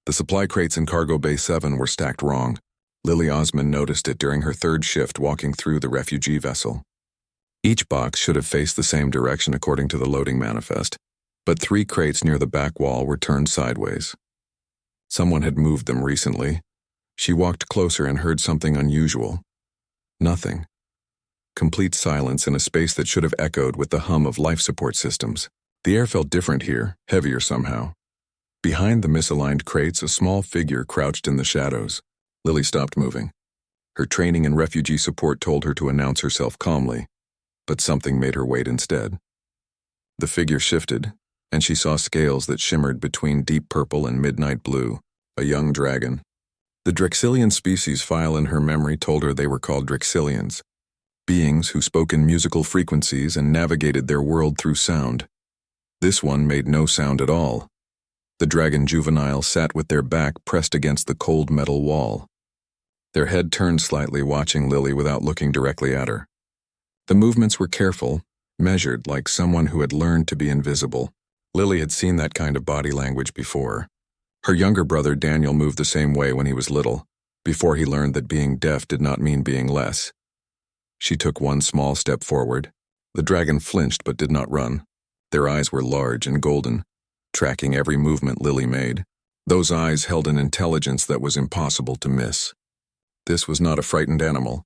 The supply crates in Cargo Bay 7 were stacked wrong. Lily Osmond noticed it during her third shift walking through the refugee vessel. Each box should have faced the same direction according to the loading manifest, but 3 crates near the back wall were turned sideways. Someone had moved them recently. She walked closer and heard something unusual. Nothing. Complete silence in a space that should have echoed with the hum of life support systems. The air felt different here, heavier somehow. Behind the misaligned crates, a small figure crouched in the shadows. Lily stopped moving. Her training in refugee support told her to announce herself calmly, but something made her wait instead. The figure shifted, and she saw scales that shimmered between deep purple and midnight blue, a young dragon. The Drexilian species file in her memory told her they were called Drexilians, beings who spoke in musical frequencies and navigated their world through sound. This one made no sound at all. The dragon juvenile sat with their back pressed against the cold metal wall. Their head turned slightly, watching Lily without looking directly at her. The movements were careful, measured, like someone who had learned to be invisible. Lily had seen that kind of body language before. Her younger brother Daniel moved the same way when he was little, before he learned that being deaf did not mean being less. She took one small step forward. The dragon flinched but did not run. Their eyes were large and golden, tracking every movement Lily made. Those eyes held an intelligence that was impossible to miss. This was not a frightened animal.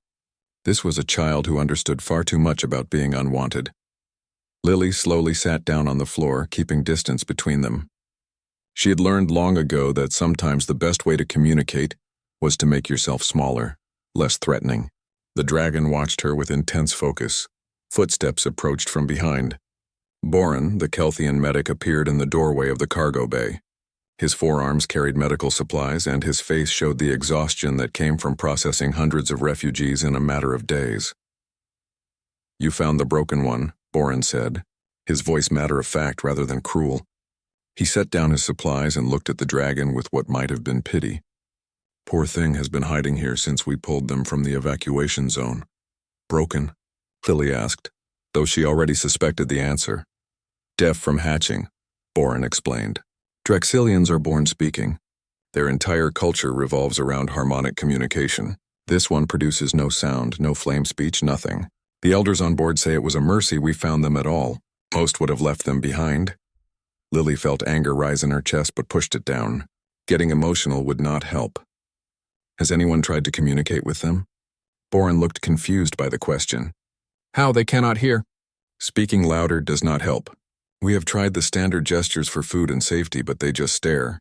This was a child who understood far too much about being unwanted. Lily slowly sat down on the floor, keeping distance between them. She had learned long ago that sometimes the best way to communicate was to make yourself smaller, less threatening. The dragon watched her with intense focus. Footsteps approached from behind. Boren, the Kelthian medic, appeared in the doorway of the cargo bay. His forearms carried medical supplies, and his face showed the exhaustion that came from processing hundreds of refugees in a matter of days. "You found the broken one," Boren said, his voice matter-of-fact rather than cruel. He set down his supplies and looked at the dragon with what might have been pity. "Poor thing has been hiding here since we pulled them from the evacuation zone." "Broken?" Lily asked, though she already suspected the answer. "Deaf from hatching," Boren explained. "Drexilians are born speaking. Their entire culture revolves around harmonic communication. This one produces no sound, no flame speech, nothing. The elders on board say it was a mercy we found them at all. Most would have left them behind." Lily felt anger rise in her chest but pushed it down. Getting emotional would not help. "Has anyone tried to communicate with them?" Boren looked confused by the question. "How? They cannot hear." "Speaking louder does not help. We have tried the standard gestures for food and safety, but they just stare."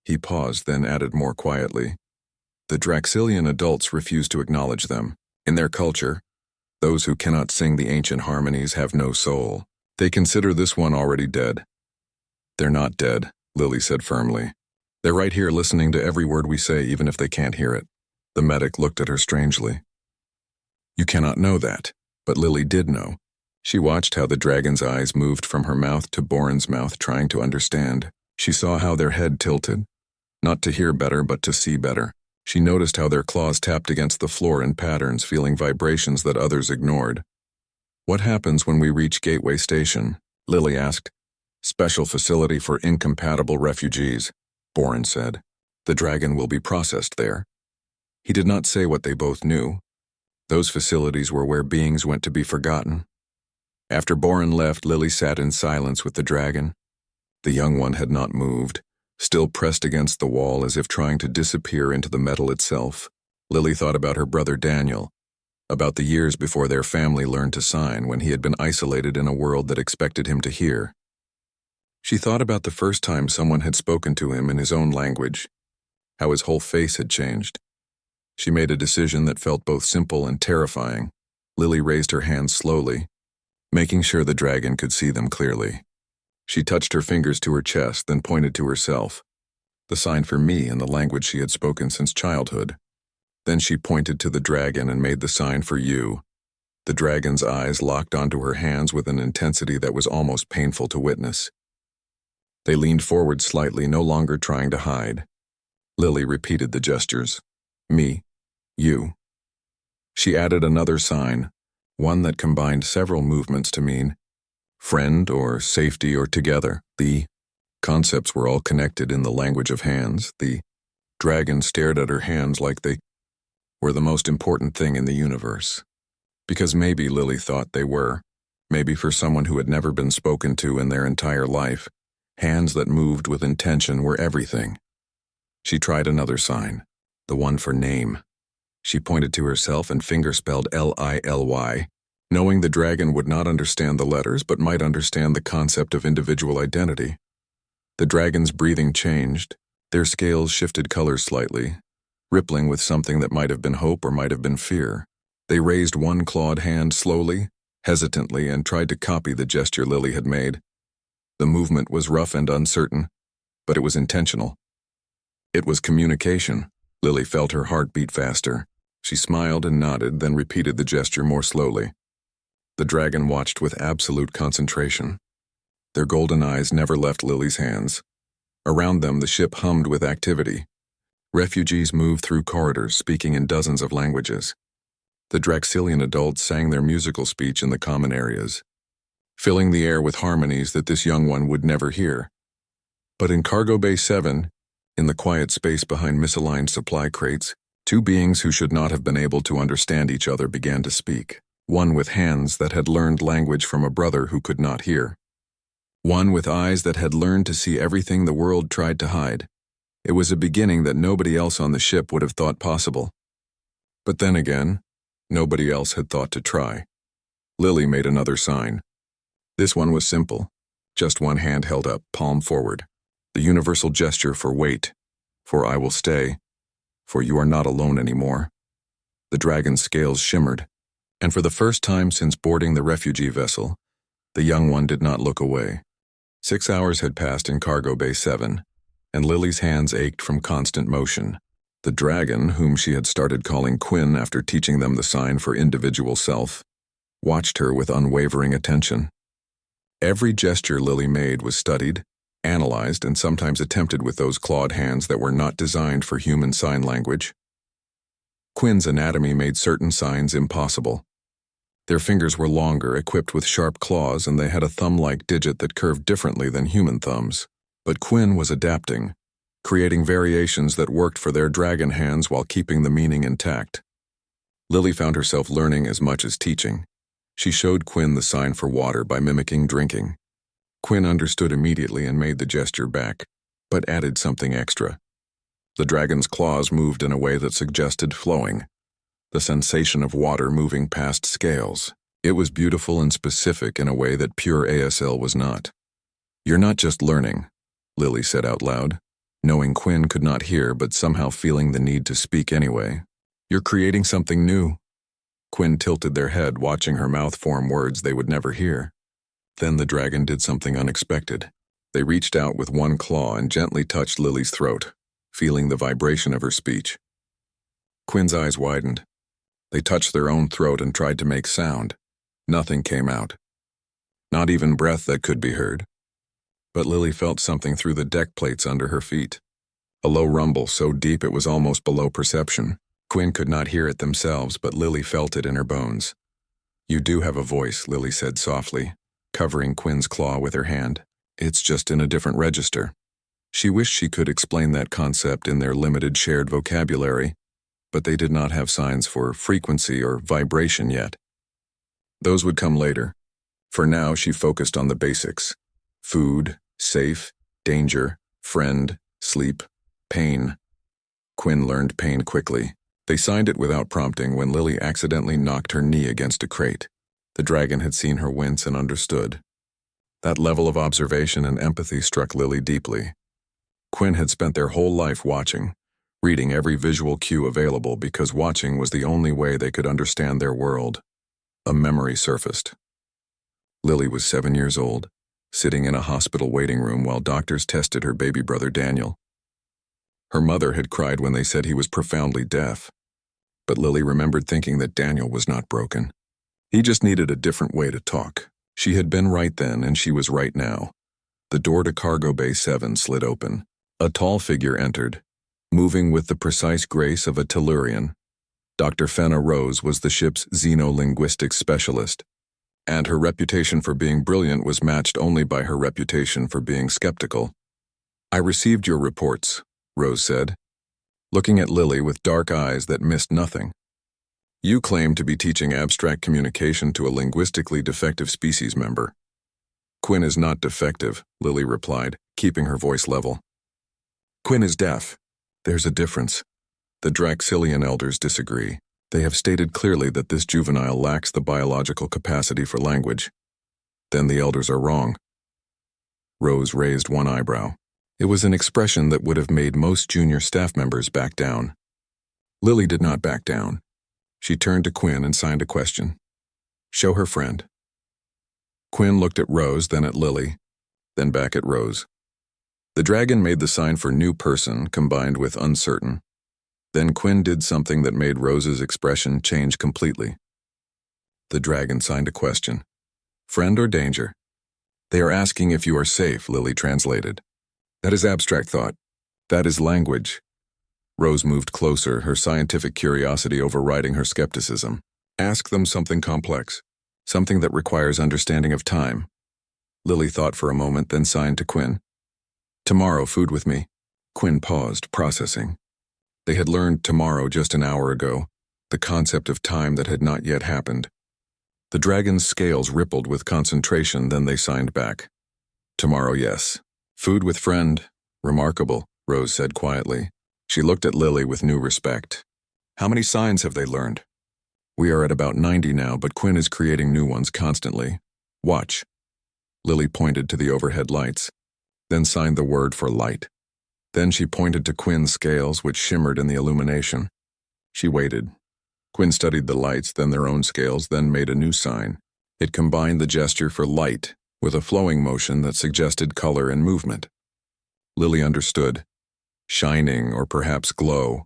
He paused, then added more quietly. "The Draxilian adults refuse to acknowledge them. In their culture, those who cannot sing the ancient harmonies have no soul. They consider this one already dead." "They're not dead," Lily said firmly. "They're right here listening to every word we say, even if they can't hear it." The medic looked at her strangely. "You cannot know that," but Lily did know. She watched how the dragon's eyes moved from her mouth to Boren's mouth, trying to understand. She saw how their head tilted, not to hear better but to see better. She noticed how their claws tapped against the floor in patterns, feeling vibrations that others ignored. "What happens when we reach Gateway Station?" Lily asked. "Special facility for incompatible refugees," Boren said. "The dragon will be processed there." He did not say what they both knew. Those facilities were where beings went to be forgotten. After Boren left, Lily sat in silence with the dragon. The young one had not moved, still pressed against the wall as if trying to disappear into the metal itself. Lily thought about her brother Daniel, about the years before their family learned to sign, when he had been isolated in a world that expected him to hear. She thought about the first time someone had spoken to him in his own language, how his whole face had changed. She made a decision that felt both simple and terrifying. Lily raised her hands slowly, making sure the dragon could see them clearly. She touched her fingers to her chest, then pointed to herself, the sign for me in the language she had spoken since childhood. Then she pointed to the dragon and made the sign for you. The dragon's eyes locked onto her hands with an intensity that was almost painful to witness. They leaned forward slightly, no longer trying to hide. Lily repeated the gestures. Me, you. She added another sign, one that combined several movements to mean friend or safety or together. The Concepts were all connected in the language of hands. The dragon stared at her hands like they were the most important thing in the universe. Because maybe Lily thought they were. Maybe for someone who had never been spoken to in their entire life, hands that moved with intention were everything. She tried another sign, the one for name. She pointed to herself and finger-spelled Lily, knowing the dragon would not understand the letters but might understand the concept of individual identity. The dragon's breathing changed. Their scales shifted colors slightly, rippling with something that might have been hope or might have been fear. They raised one clawed hand slowly, hesitantly, and tried to copy the gesture Lily had made. The movement was rough and uncertain, but it was intentional. It was communication. Lily felt her heart beat faster. She smiled and nodded, then repeated the gesture more slowly. The dragon watched with absolute concentration. Their golden eyes never left Lily's hands. Around them, the ship hummed with activity. Refugees moved through corridors, speaking in dozens of languages. The Draxilian adults sang their musical speech in the common areas, filling the air with harmonies that this young one would never hear. But in Cargo Bay 7, in the quiet space behind misaligned supply crates, two beings who should not have been able to understand each other began to speak. One with hands that had learned language from a brother who could not hear. One with eyes that had learned to see everything the world tried to hide. It was a beginning that nobody else on the ship would have thought possible. But then again, nobody else had thought to try. Lily made another sign. This one was simple. Just one hand held up, palm forward. The universal gesture for wait, for I will stay, for you are not alone anymore. The dragon's scales shimmered, and for the first time since boarding the refugee vessel, the young one did not look away. 6 hours had passed in Cargo Bay 7, and Lily's hands ached from constant motion. The dragon, whom she had started calling Quinn after teaching them the sign for individual self, watched her with unwavering attention. Every gesture Lily made was studied, analyzed, and sometimes attempted with those clawed hands that were not designed for human sign language. Quinn's anatomy made certain signs impossible. Their fingers were longer, equipped with sharp claws, and they had a thumb-like digit that curved differently than human thumbs. But Quinn was adapting, creating variations that worked for their dragon hands while keeping the meaning intact. Lily found herself learning as much as teaching. She showed Quinn the sign for water by mimicking drinking. Quinn understood immediately and made the gesture back, but added something extra. The dragon's claws moved in a way that suggested flowing, the sensation of water moving past scales. It was beautiful and specific in a way that pure ASL was not. "You're not just learning," Lily said out loud, knowing Quinn could not hear but somehow feeling the need to speak anyway. "You're creating something new." Quinn tilted their head, watching her mouth form words they would never hear. Then the dragon did something unexpected. They reached out with one claw and gently touched Lily's throat, feeling the vibration of her speech. Quinn's eyes widened. They touched their own throat and tried to make sound. Nothing came out. Not even breath that could be heard. But Lily felt something through the deck plates under her feet. A low rumble so deep it was almost below perception. Quinn could not hear it themselves, but Lily felt it in her bones. "You do have a voice," Lily said softly, covering Quinn's claw with her hand. "It's just in a different register." She wished she could explain that concept in their limited shared vocabulary, but they did not have signs for frequency or vibration yet. Those would come later. For now, she focused on the basics: food, safe, danger, friend, sleep, pain. Quinn learned pain quickly. They signed it without prompting when Lily accidentally knocked her knee against a crate. The dragon had seen her wince and understood. That level of observation and empathy struck Lily deeply. Quinn had spent their whole life watching, reading every visual cue available because watching was the only way they could understand their world. A memory surfaced. Lily was 7 years old, sitting in a hospital waiting room while doctors tested her baby brother Daniel. Her mother had cried when they said he was profoundly deaf, but Lily remembered thinking that Daniel was not broken. He just needed a different way to talk. She had been right then, and she was right now. The door to Cargo Bay 7 slid open. A tall figure entered, moving with the precise grace of a Tellurian. Dr. Fenna Rose was the ship's xenolinguistics specialist, and her reputation for being brilliant was matched only by her reputation for being skeptical. I received your reports, Rose said, looking at Lily with dark eyes that missed nothing. You claim to be teaching abstract communication to a linguistically defective species member. Quinn is not defective, Lily replied, keeping her voice level. Quinn is deaf. There's a difference. The Draxilian elders disagree. They have stated clearly that this juvenile lacks the biological capacity for language. Then the elders are wrong. Rose raised one eyebrow. It was an expression that would have made most junior staff members back down. Lily did not back down. She turned to Quinn and signed a question. Show her friend. Quinn looked at Rose, then at Lily, then back at Rose. The dragon made the sign for new person combined with uncertain. Then Quinn did something that made Rose's expression change completely. The dragon signed a question. Friend or danger? They are asking if you are safe, Lily translated. That is abstract thought. That is language. Rose moved closer, her scientific curiosity overriding her skepticism. Ask them something complex, something that requires understanding of time. Lily thought for a moment, then signed to Quinn. Tomorrow, food with me. Quinn paused, processing. They had learned tomorrow just an hour ago, the concept of time that had not yet happened. The dragon's scales rippled with concentration, then they signed back. Tomorrow, yes. Food with friend. Remarkable, Rose said quietly. She looked at Lily with new respect. How many signs have they learned? We are at about 90 now, but Quinn is creating new ones constantly. Watch. Lily pointed to the overhead lights, then signed the word for light. Then she pointed to Quinn's scales, which shimmered in the illumination. She waited. Quinn studied the lights, then their own scales, then made a new sign. It combined the gesture for light with a flowing motion that suggested color and movement. Lily understood. Shining, or perhaps glow,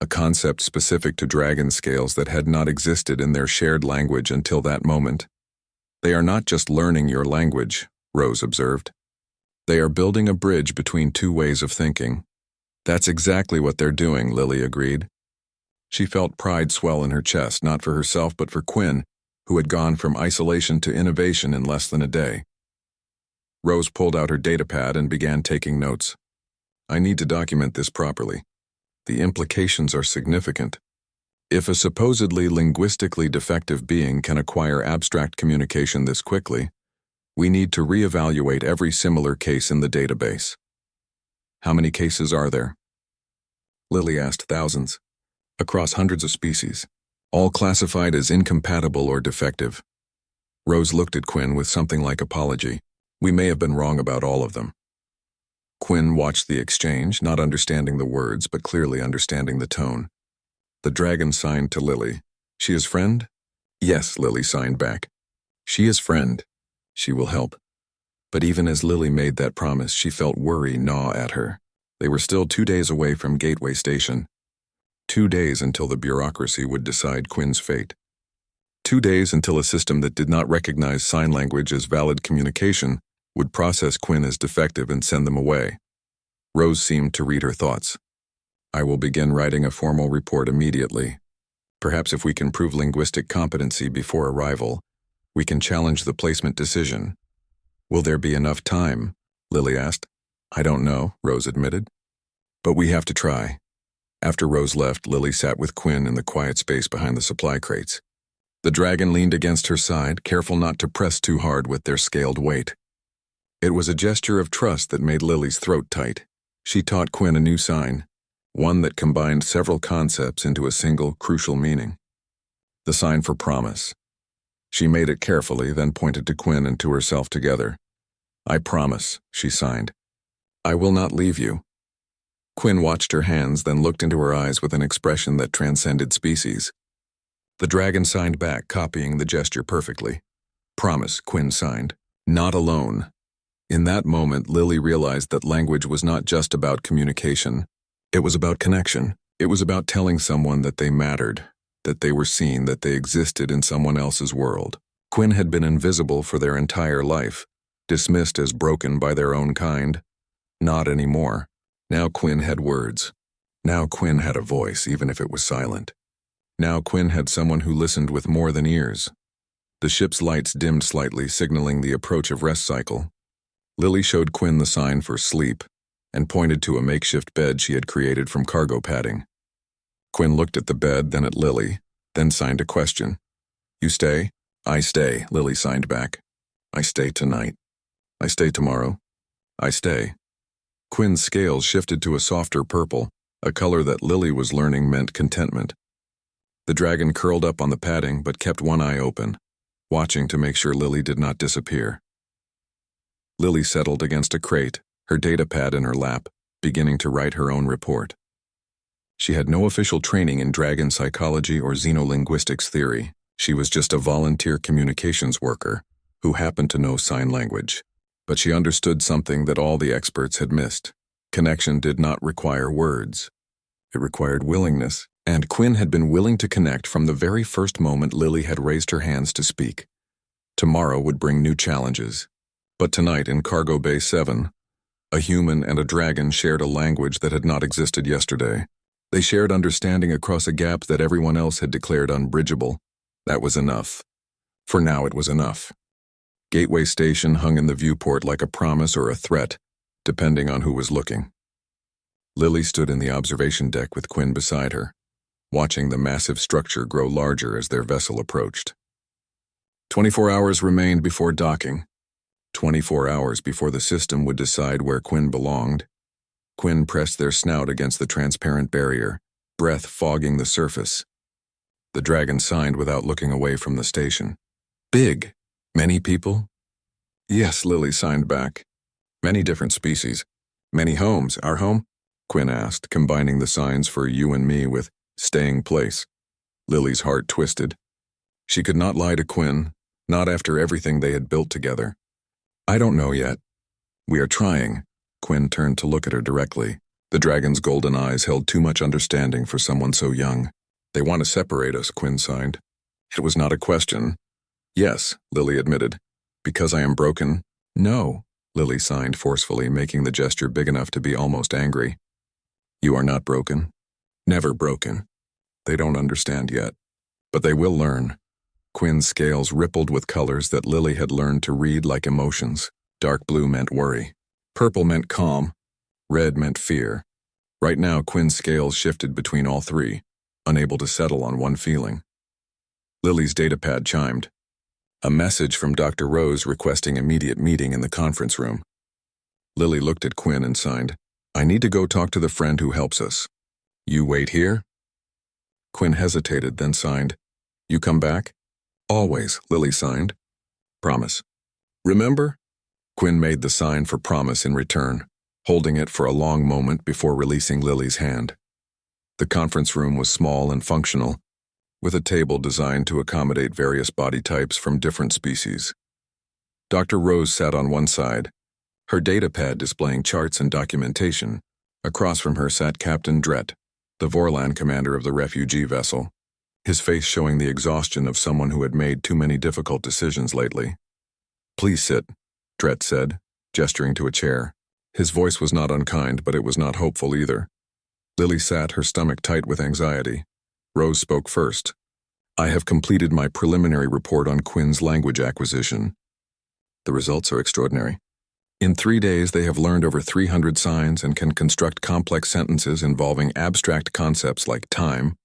a concept specific to dragon scales that had not existed in their shared language until that moment. They are not just learning your language, Rose observed. They are building a bridge between two ways of thinking. That's exactly what they're doing, Lily agreed. She felt pride swell in her chest, not for herself but for Quinn, who had gone from isolation to innovation in less than a day. Rose pulled out her datapad and began taking notes. I need to document this properly. The implications are significant. If a supposedly linguistically defective being can acquire abstract communication this quickly, we need to reevaluate every similar case in the database. How many cases are there? Lily asked. Thousands, across hundreds of species, all classified as incompatible or defective. Rose looked at Quinn with something like apology. We may have been wrong about all of them. Quinn watched the exchange, not understanding the words, but clearly understanding the tone. The dragon signed to Lily. She is friend? Yes, Lily signed back. She is friend. She will help. But even as Lily made that promise, she felt worry gnaw at her. They were still 2 days away from Gateway Station. 2 days until the bureaucracy would decide Quinn's fate. 2 days until a system that did not recognize sign language as valid communication would process Quinn as defective and send them away. Rose seemed to read her thoughts. I will begin writing a formal report immediately. Perhaps if we can prove linguistic competency before arrival, we can challenge the placement decision. Will there be enough time? Lily asked. I don't know, Rose admitted. But we have to try. After Rose left, Lily sat with Quinn in the quiet space behind the supply crates. The dragon leaned against her side, careful not to press too hard with their scaled weight. It was a gesture of trust that made Lily's throat tight. She taught Quinn a new sign, one that combined several concepts into a single, crucial meaning. The sign for promise. She made it carefully, then pointed to Quinn and to herself together. I promise, she signed. I will not leave you. Quinn watched her hands, then looked into her eyes with an expression that transcended species. The dragon signed back, copying the gesture perfectly. Promise, Quinn signed. Not alone. In that moment, Lily realized that language was not just about communication. It was about connection. It was about telling someone that they mattered, that they were seen, that they existed in someone else's world. Quinn had been invisible for their entire life, dismissed as broken by their own kind. Not anymore. Now Quinn had words. Now Quinn had a voice, even if it was silent. Now Quinn had someone who listened with more than ears. The ship's lights dimmed slightly, signaling the approach of rest cycle. Lily showed Quinn the sign for sleep, and pointed to a makeshift bed she had created from cargo padding. Quinn looked at the bed, then at Lily, then signed a question. "You stay?" "I stay," Lily signed back. "I stay tonight." "I stay tomorrow." "I stay." Quinn's scales shifted to a softer purple, a color that Lily was learning meant contentment. The dragon curled up on the padding but kept one eye open, watching to make sure Lily did not disappear. Lily settled against a crate, her data pad in her lap, beginning to write her own report. She had no official training in dragon psychology or xenolinguistics theory. She was just a volunteer communications worker who happened to know sign language. But she understood something that all the experts had missed. Connection did not require words. It required willingness, and Quinn had been willing to connect from the very first moment Lily had raised her hands to speak. Tomorrow would bring new challenges. But tonight in Cargo Bay 7, a human and a dragon shared a language that had not existed yesterday. They shared understanding across a gap that everyone else had declared unbridgeable. That was enough. For now it was enough. Gateway Station hung in the viewport like a promise or a threat, depending on who was looking. Lily stood in the observation deck with Quinn beside her, watching the massive structure grow larger as their vessel approached. 24 hours remained before docking. 24 hours before the system would decide where Quinn belonged. Quinn pressed their snout against the transparent barrier, breath fogging the surface. The dragon signed without looking away from the station. "Big. Many people?" "Yes," Lily signed back. "Many different species. Many homes. Our home?" Quinn asked, combining the signs for "you and me" with "staying place." Lily's heart twisted. She could not lie to Quinn, not after everything they had built together. "I don't know yet. We are trying." Quinn turned to look at her directly. The dragon's golden eyes held too much understanding for someone so young. "They want to separate us," Quinn signed. "It was not a question." "Yes," Lily admitted. "Because I am broken?" "No," Lily signed forcefully, making the gesture big enough to be almost angry. "You are not broken. Never broken. They don't understand yet. But they will learn." Quinn's scales rippled with colors that Lily had learned to read like emotions. Dark blue meant worry. Purple meant calm. Red meant fear. Right now, Quinn's scales shifted between all three, unable to settle on one feeling. Lily's datapad chimed. A message from Dr. Rose requesting immediate meeting in the conference room. Lily looked at Quinn and signed, "I need to go talk to the friend who helps us." "You wait here?" Quinn hesitated, then signed, "You come back?" "Always," Lily signed. "Promise." "Remember?" Quinn made the sign for promise in return, holding it for a long moment before releasing Lily's hand. The conference room was small and functional, with a table designed to accommodate various body types from different species. Dr. Rose sat on one side, her datapad displaying charts and documentation. Across from her sat Captain Dret, the Vorlan commander of the refugee vessel, his face showing the exhaustion of someone who had made too many difficult decisions lately. "Please sit," Dret said, gesturing to a chair. His voice was not unkind, but it was not hopeful either. Lily sat, her stomach tight with anxiety. Rose spoke first. "I have completed my preliminary report on Quinn's language acquisition. The results are extraordinary. In 3 days, they have learned over 300 signs and can construct complex sentences involving abstract concepts like time,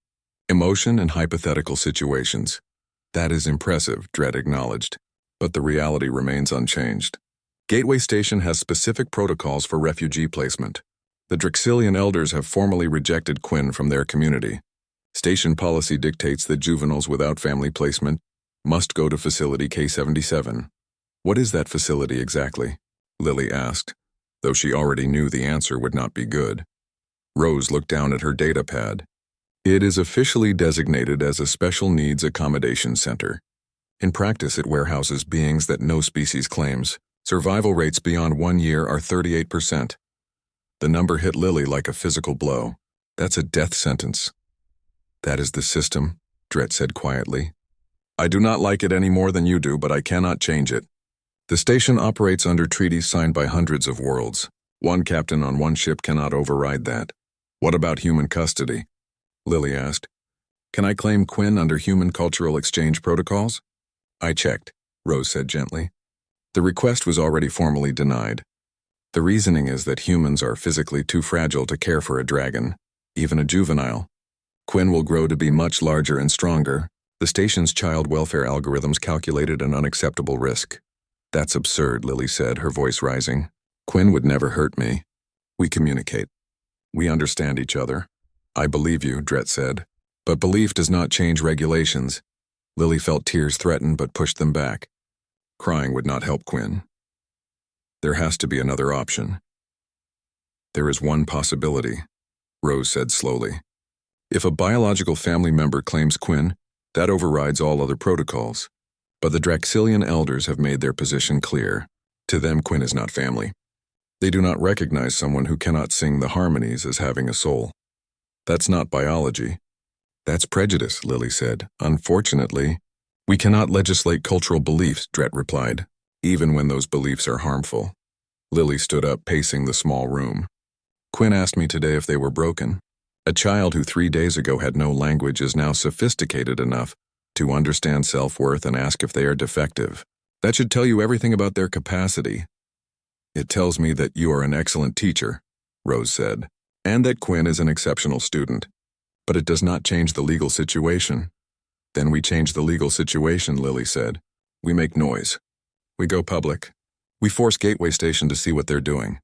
emotion, and hypothetical situations." "That is impressive," Dret acknowledged, "but the reality remains unchanged. Gateway Station has specific protocols for refugee placement. The Drixilian elders have formally rejected Quinn from their community. Station policy dictates that juveniles without family placement must go to Facility K-77. "What is that facility exactly?" Lily asked, though she already knew the answer would not be good. Rose looked down at her datapad. "It is officially designated as a Special Needs Accommodation Center. In practice, it warehouses beings that no species claims. Survival rates beyond 1 year are 38%. The number hit Lily like a physical blow. "That's a death sentence." "That is the system," Dret said quietly. "I do not like it any more than you do, but I cannot change it. The station operates under treaties signed by hundreds of worlds. One captain on one ship cannot override that." "What about human custody?" Lily asked. "Can I claim Quinn under human cultural exchange protocols?" "I checked," Rose said gently. "The request was already formally denied. The reasoning is that humans are physically too fragile to care for a dragon, even a juvenile. Quinn will grow to be much larger and stronger. The station's child welfare algorithms calculated an unacceptable risk. That's absurd, Lily said, her voice rising. Quinn would never hurt me. We communicate. We understand each other. I believe you, Dret said. But belief does not change regulations. Lily felt tears threaten but pushed them back. Crying would not help Quinn. There has to be another option. There is one possibility, Rose said slowly. If a biological family member claims Quinn, that overrides all other protocols. But the Draxilian elders have made their position clear. To them, Quinn is not family. They do not recognize someone who cannot sing the harmonies as having a soul. That's not biology. That's prejudice, Lily said. Unfortunately, we cannot legislate cultural beliefs, Dret replied, even when those beliefs are harmful. Lily stood up, pacing the small room. Quinn asked me today if they were broken. A child who 3 days ago had no language is now sophisticated enough to understand self-worth and ask if they are defective. That should tell you everything about their capacity. It tells me that you are an excellent teacher, Rose said, and that Quinn is an exceptional student. But it does not change the legal situation. Then we change the legal situation, Lily said. We make noise. We go public. We force Gateway Station to see what they're doing.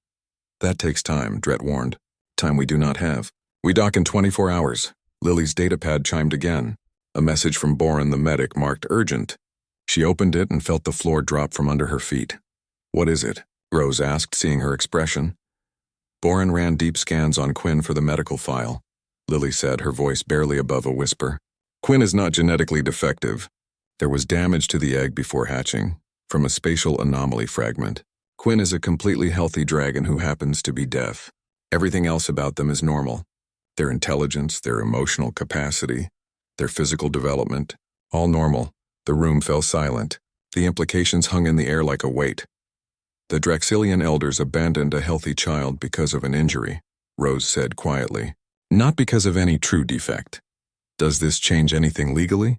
That takes time, Dret warned. Time we do not have. We dock in 24 hours. Lily's datapad chimed again. A message from Boren the medic marked urgent. She opened it and felt the floor drop from under her feet. What is it? Rose asked, seeing her expression. Boren ran deep scans on Quinn for the medical file. Lily said, her voice barely above a whisper. Quinn is not genetically defective. There was damage to the egg before hatching, from a spatial anomaly fragment. Quinn is a completely healthy dragon who happens to be deaf. Everything else about them is normal. Their intelligence, their emotional capacity, their physical development, all normal. The room fell silent. The implications hung in the air like a weight. The Draxilian elders abandoned a healthy child because of an injury, Rose said quietly. Not because of any true defect. Does this change anything legally?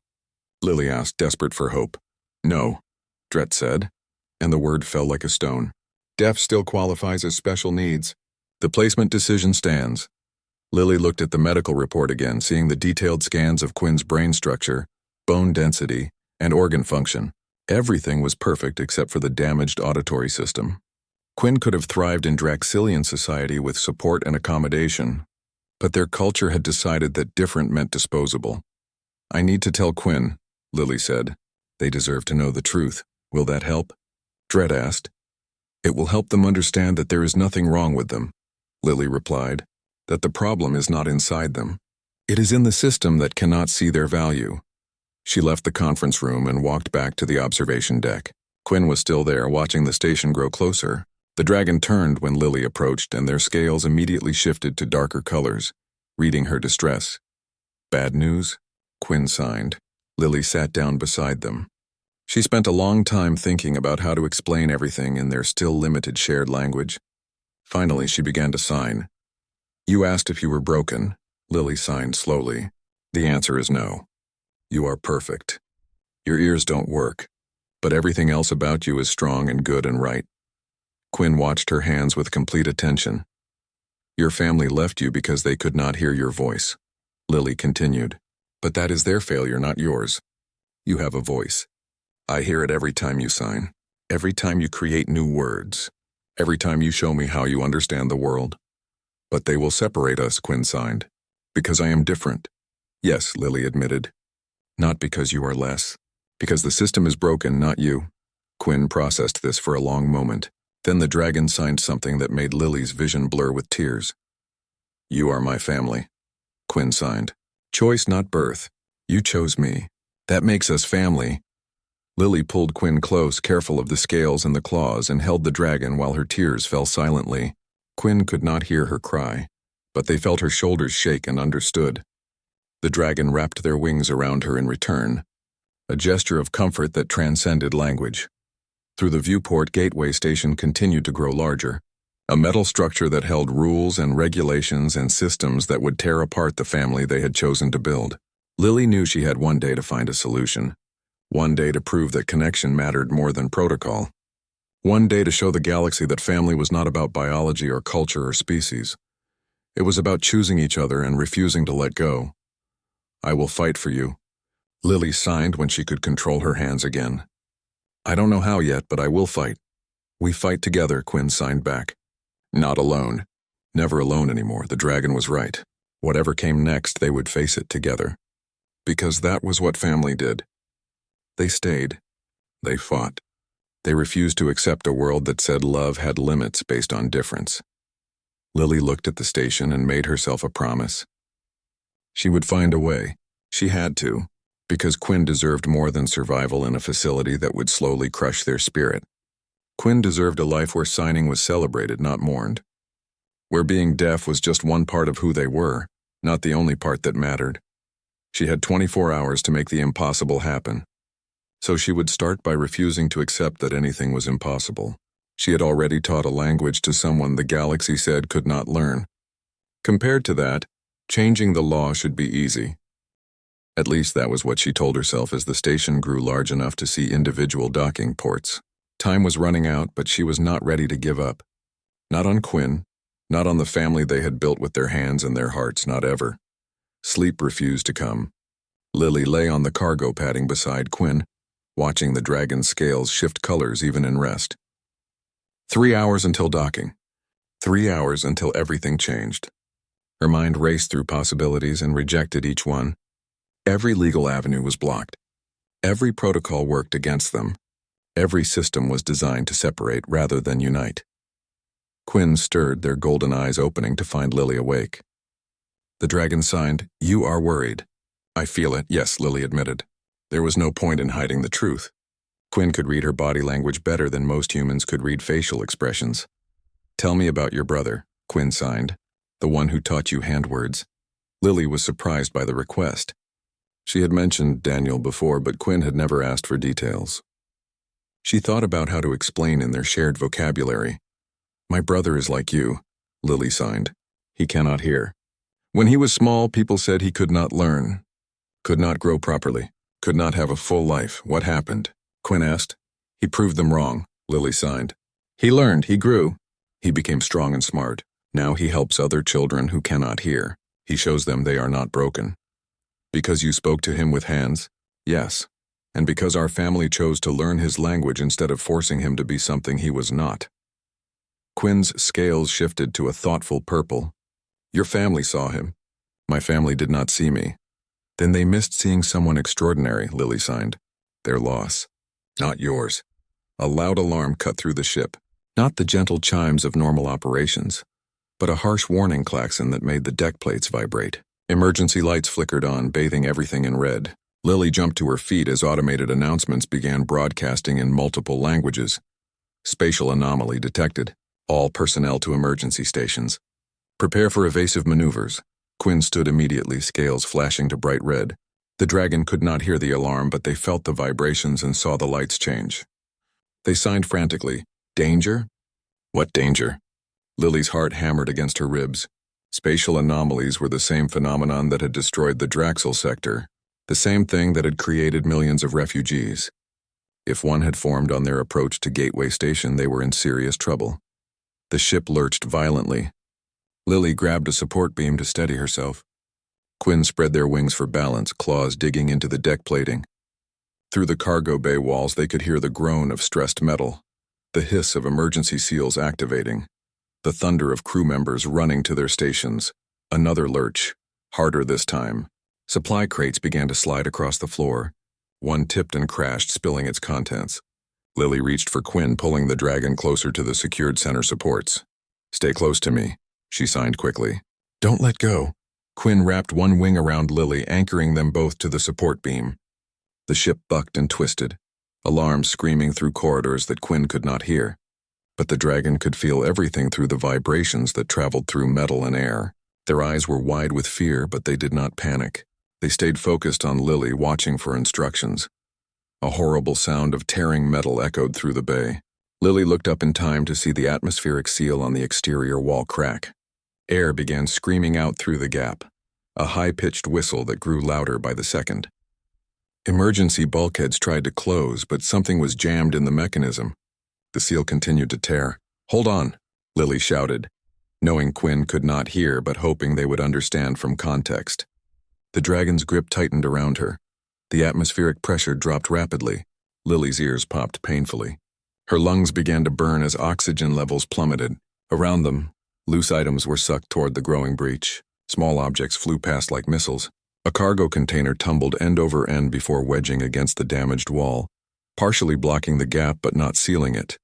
Lily asked, desperate for hope. No, Dret said, and the word fell like a stone. Deaf still qualifies as special needs. The placement decision stands. Lily looked at the medical report again, seeing the detailed scans of Quinn's brain structure, bone density, and organ function. Everything was perfect except for the damaged auditory system. Quinn could have thrived in Draxilian society with support and accommodation, but their culture had decided that different meant disposable. I need to tell Quinn, Lily said. They deserve to know the truth. Will that help? Dret asked. It will help them understand that there is nothing wrong with them, Lily replied, that the problem is not inside them. It is in the system that cannot see their value. She left the conference room and walked back to the observation deck. Quinn was still there, watching the station grow closer. The dragon turned when Lily approached, and their scales immediately shifted to darker colors, reading her distress. Bad news? Quinn signed. Lily sat down beside them. She spent a long time thinking about how to explain everything in their still limited shared language. Finally, she began to sign. You asked if you were broken. Lily signed slowly. The answer is no. You are perfect. Your ears don't work, but everything else about you is strong and good and right. Quinn watched her hands with complete attention. Your family left you because they could not hear your voice. Lily continued. But that is their failure, not yours. You have a voice. I hear it every time you sign, every time you create new words, every time you show me how you understand the world. But they will separate us, Quinn signed, because I am different. Yes, Lily admitted. Not because you are less. Because the system is broken, not you. Quinn processed this for a long moment. Then the dragon signed something that made Lily's vision blur with tears. You are my family. Quinn signed. Choice, not birth. You chose me. That makes us family. Lily pulled Quinn close, careful of the scales and the claws, and held the dragon while her tears fell silently. Quinn could not hear her cry, but they felt her shoulders shake and understood. The dragon wrapped their wings around her in return, a gesture of comfort that transcended language. Through the viewport, Gateway Station continued to grow larger, a metal structure that held rules and regulations and systems that would tear apart the family they had chosen to build. Lily knew she had one day to find a solution, one day to prove that connection mattered more than protocol. One day to show the galaxy that family was not about biology or culture or species. It was about choosing each other and refusing to let go. I will fight for you. Lily signed when she could control her hands again. I don't know how yet, but I will fight. We fight together, Quinn signed back. Not alone. Never alone anymore, the dragon was right. Whatever came next, they would face it together. Because that was what family did. They stayed. They fought. They refused to accept a world that said love had limits based on difference. Lily looked at the station and made herself a promise. She would find a way. She had to, because Quinn deserved more than survival in a facility that would slowly crush their spirit. Quinn deserved a life where signing was celebrated, not mourned. Where being deaf was just one part of who they were, not the only part that mattered. She had 24 hours to make the impossible happen. So she would start by refusing to accept that anything was impossible. She had already taught a language to someone the galaxy said could not learn. Compared to that, changing the law should be easy. At least that was what she told herself as the station grew large enough to see individual docking ports. Time was running out, but she was not ready to give up. Not on Quinn, not on the family they had built with their hands and their hearts, not ever. Sleep refused to come. Lily lay on the cargo padding beside Quinn, watching the dragon's scales shift colors even in rest. 3 hours until docking. 3 hours until everything changed. Her mind raced through possibilities and rejected each one. Every legal avenue was blocked. Every protocol worked against them. Every system was designed to separate rather than unite. Quinn stirred, their golden eyes opening to find Lily awake. The dragon signed, "You are worried." "I feel it," yes, Lily admitted. There was no point in hiding the truth. Quinn could read her body language better than most humans could read facial expressions. "Tell me about your brother," Quinn signed, "the one who taught you handwords." Lily was surprised by the request. She had mentioned Daniel before, but Quinn had never asked for details. She thought about how to explain in their shared vocabulary. "My brother is like you," Lily signed. "He cannot hear. When he was small, people said he could not learn, could not grow properly, could not have a full life. What happened?" Quinn asked. "He proved them wrong," Lily signed. "He learned, he grew. He became strong and smart. Now he helps other children who cannot hear. He shows them they are not broken." "Because you spoke to him with hands?" "Yes. And because our family chose to learn his language instead of forcing him to be something he was not." Quinn's scales shifted to a thoughtful purple. "Your family saw him. My family did not see me." "Then they missed seeing someone extraordinary," Lily signed. "Their loss. Not yours." A loud alarm cut through the ship. Not the gentle chimes of normal operations, but a harsh warning klaxon that made the deck plates vibrate. Emergency lights flickered on, bathing everything in red. Lily jumped to her feet as automated announcements began broadcasting in multiple languages. "Spatial anomaly detected. All personnel to emergency stations. Prepare for evasive maneuvers." Quinn stood immediately, scales flashing to bright red. The dragon could not hear the alarm, but they felt the vibrations and saw the lights change. They signed frantically. "Danger?" "What danger?" Lily's heart hammered against her ribs. Spatial anomalies were the same phenomenon that had destroyed the Draxel sector, the same thing that had created millions of refugees. If one had formed on their approach to Gateway Station, they were in serious trouble. The ship lurched violently. Lily grabbed a support beam to steady herself. Quinn spread their wings for balance, claws digging into the deck plating. Through the cargo bay walls, they could hear the groan of stressed metal, the hiss of emergency seals activating, the thunder of crew members running to their stations. Another lurch, harder this time. Supply crates began to slide across the floor. One tipped and crashed, spilling its contents. Lily reached for Quinn, pulling the dragon closer to the secured center supports. "Stay close to me," she signed quickly. "Don't let go." Quinn wrapped one wing around Lily, anchoring them both to the support beam. The ship bucked and twisted, alarms screaming through corridors that Quinn could not hear. But the dragon could feel everything through the vibrations that traveled through metal and air. Their eyes were wide with fear, but they did not panic. They stayed focused on Lily, watching for instructions. A horrible sound of tearing metal echoed through the bay. Lily looked up in time to see the atmospheric seal on the exterior wall crack. Air began screaming out through the gap, a high-pitched whistle that grew louder by the second. Emergency bulkheads tried to close, but something was jammed in the mechanism. The seal continued to tear. "Hold on," Lily shouted, knowing Quinn could not hear but hoping they would understand from context. The dragon's grip tightened around her. The atmospheric pressure dropped rapidly. Lily's ears popped painfully. Her lungs began to burn as oxygen levels plummeted. Around them, loose items were sucked toward the growing breach. Small objects flew past like missiles. A cargo container tumbled end over end before wedging against the damaged wall, partially blocking the gap but not sealing it.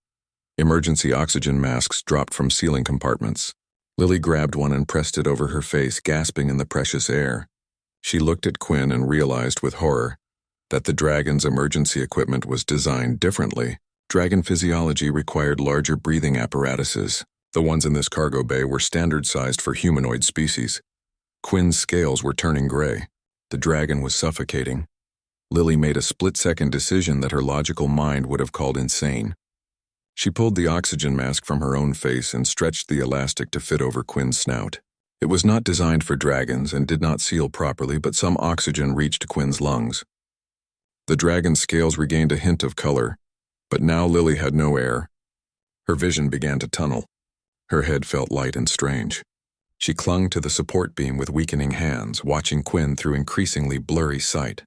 Emergency oxygen masks dropped from ceiling compartments. Lily grabbed one and pressed it over her face, gasping in the precious air. She looked at Quinn and realized with horror that the dragon's emergency equipment was designed differently. Dragon physiology required larger breathing apparatuses. The ones in this cargo bay were standard-sized for humanoid species. Quinn's scales were turning gray. The dragon was suffocating. Lily made a split-second decision that her logical mind would have called insane. She pulled the oxygen mask from her own face and stretched the elastic to fit over Quinn's snout. It was not designed for dragons and did not seal properly, but some oxygen reached Quinn's lungs. The dragon's scales regained a hint of color, but now Lily had no air. Her vision began to tunnel. Her head felt light and strange. She clung to the support beam with weakening hands, watching Quinn through increasingly blurry sight.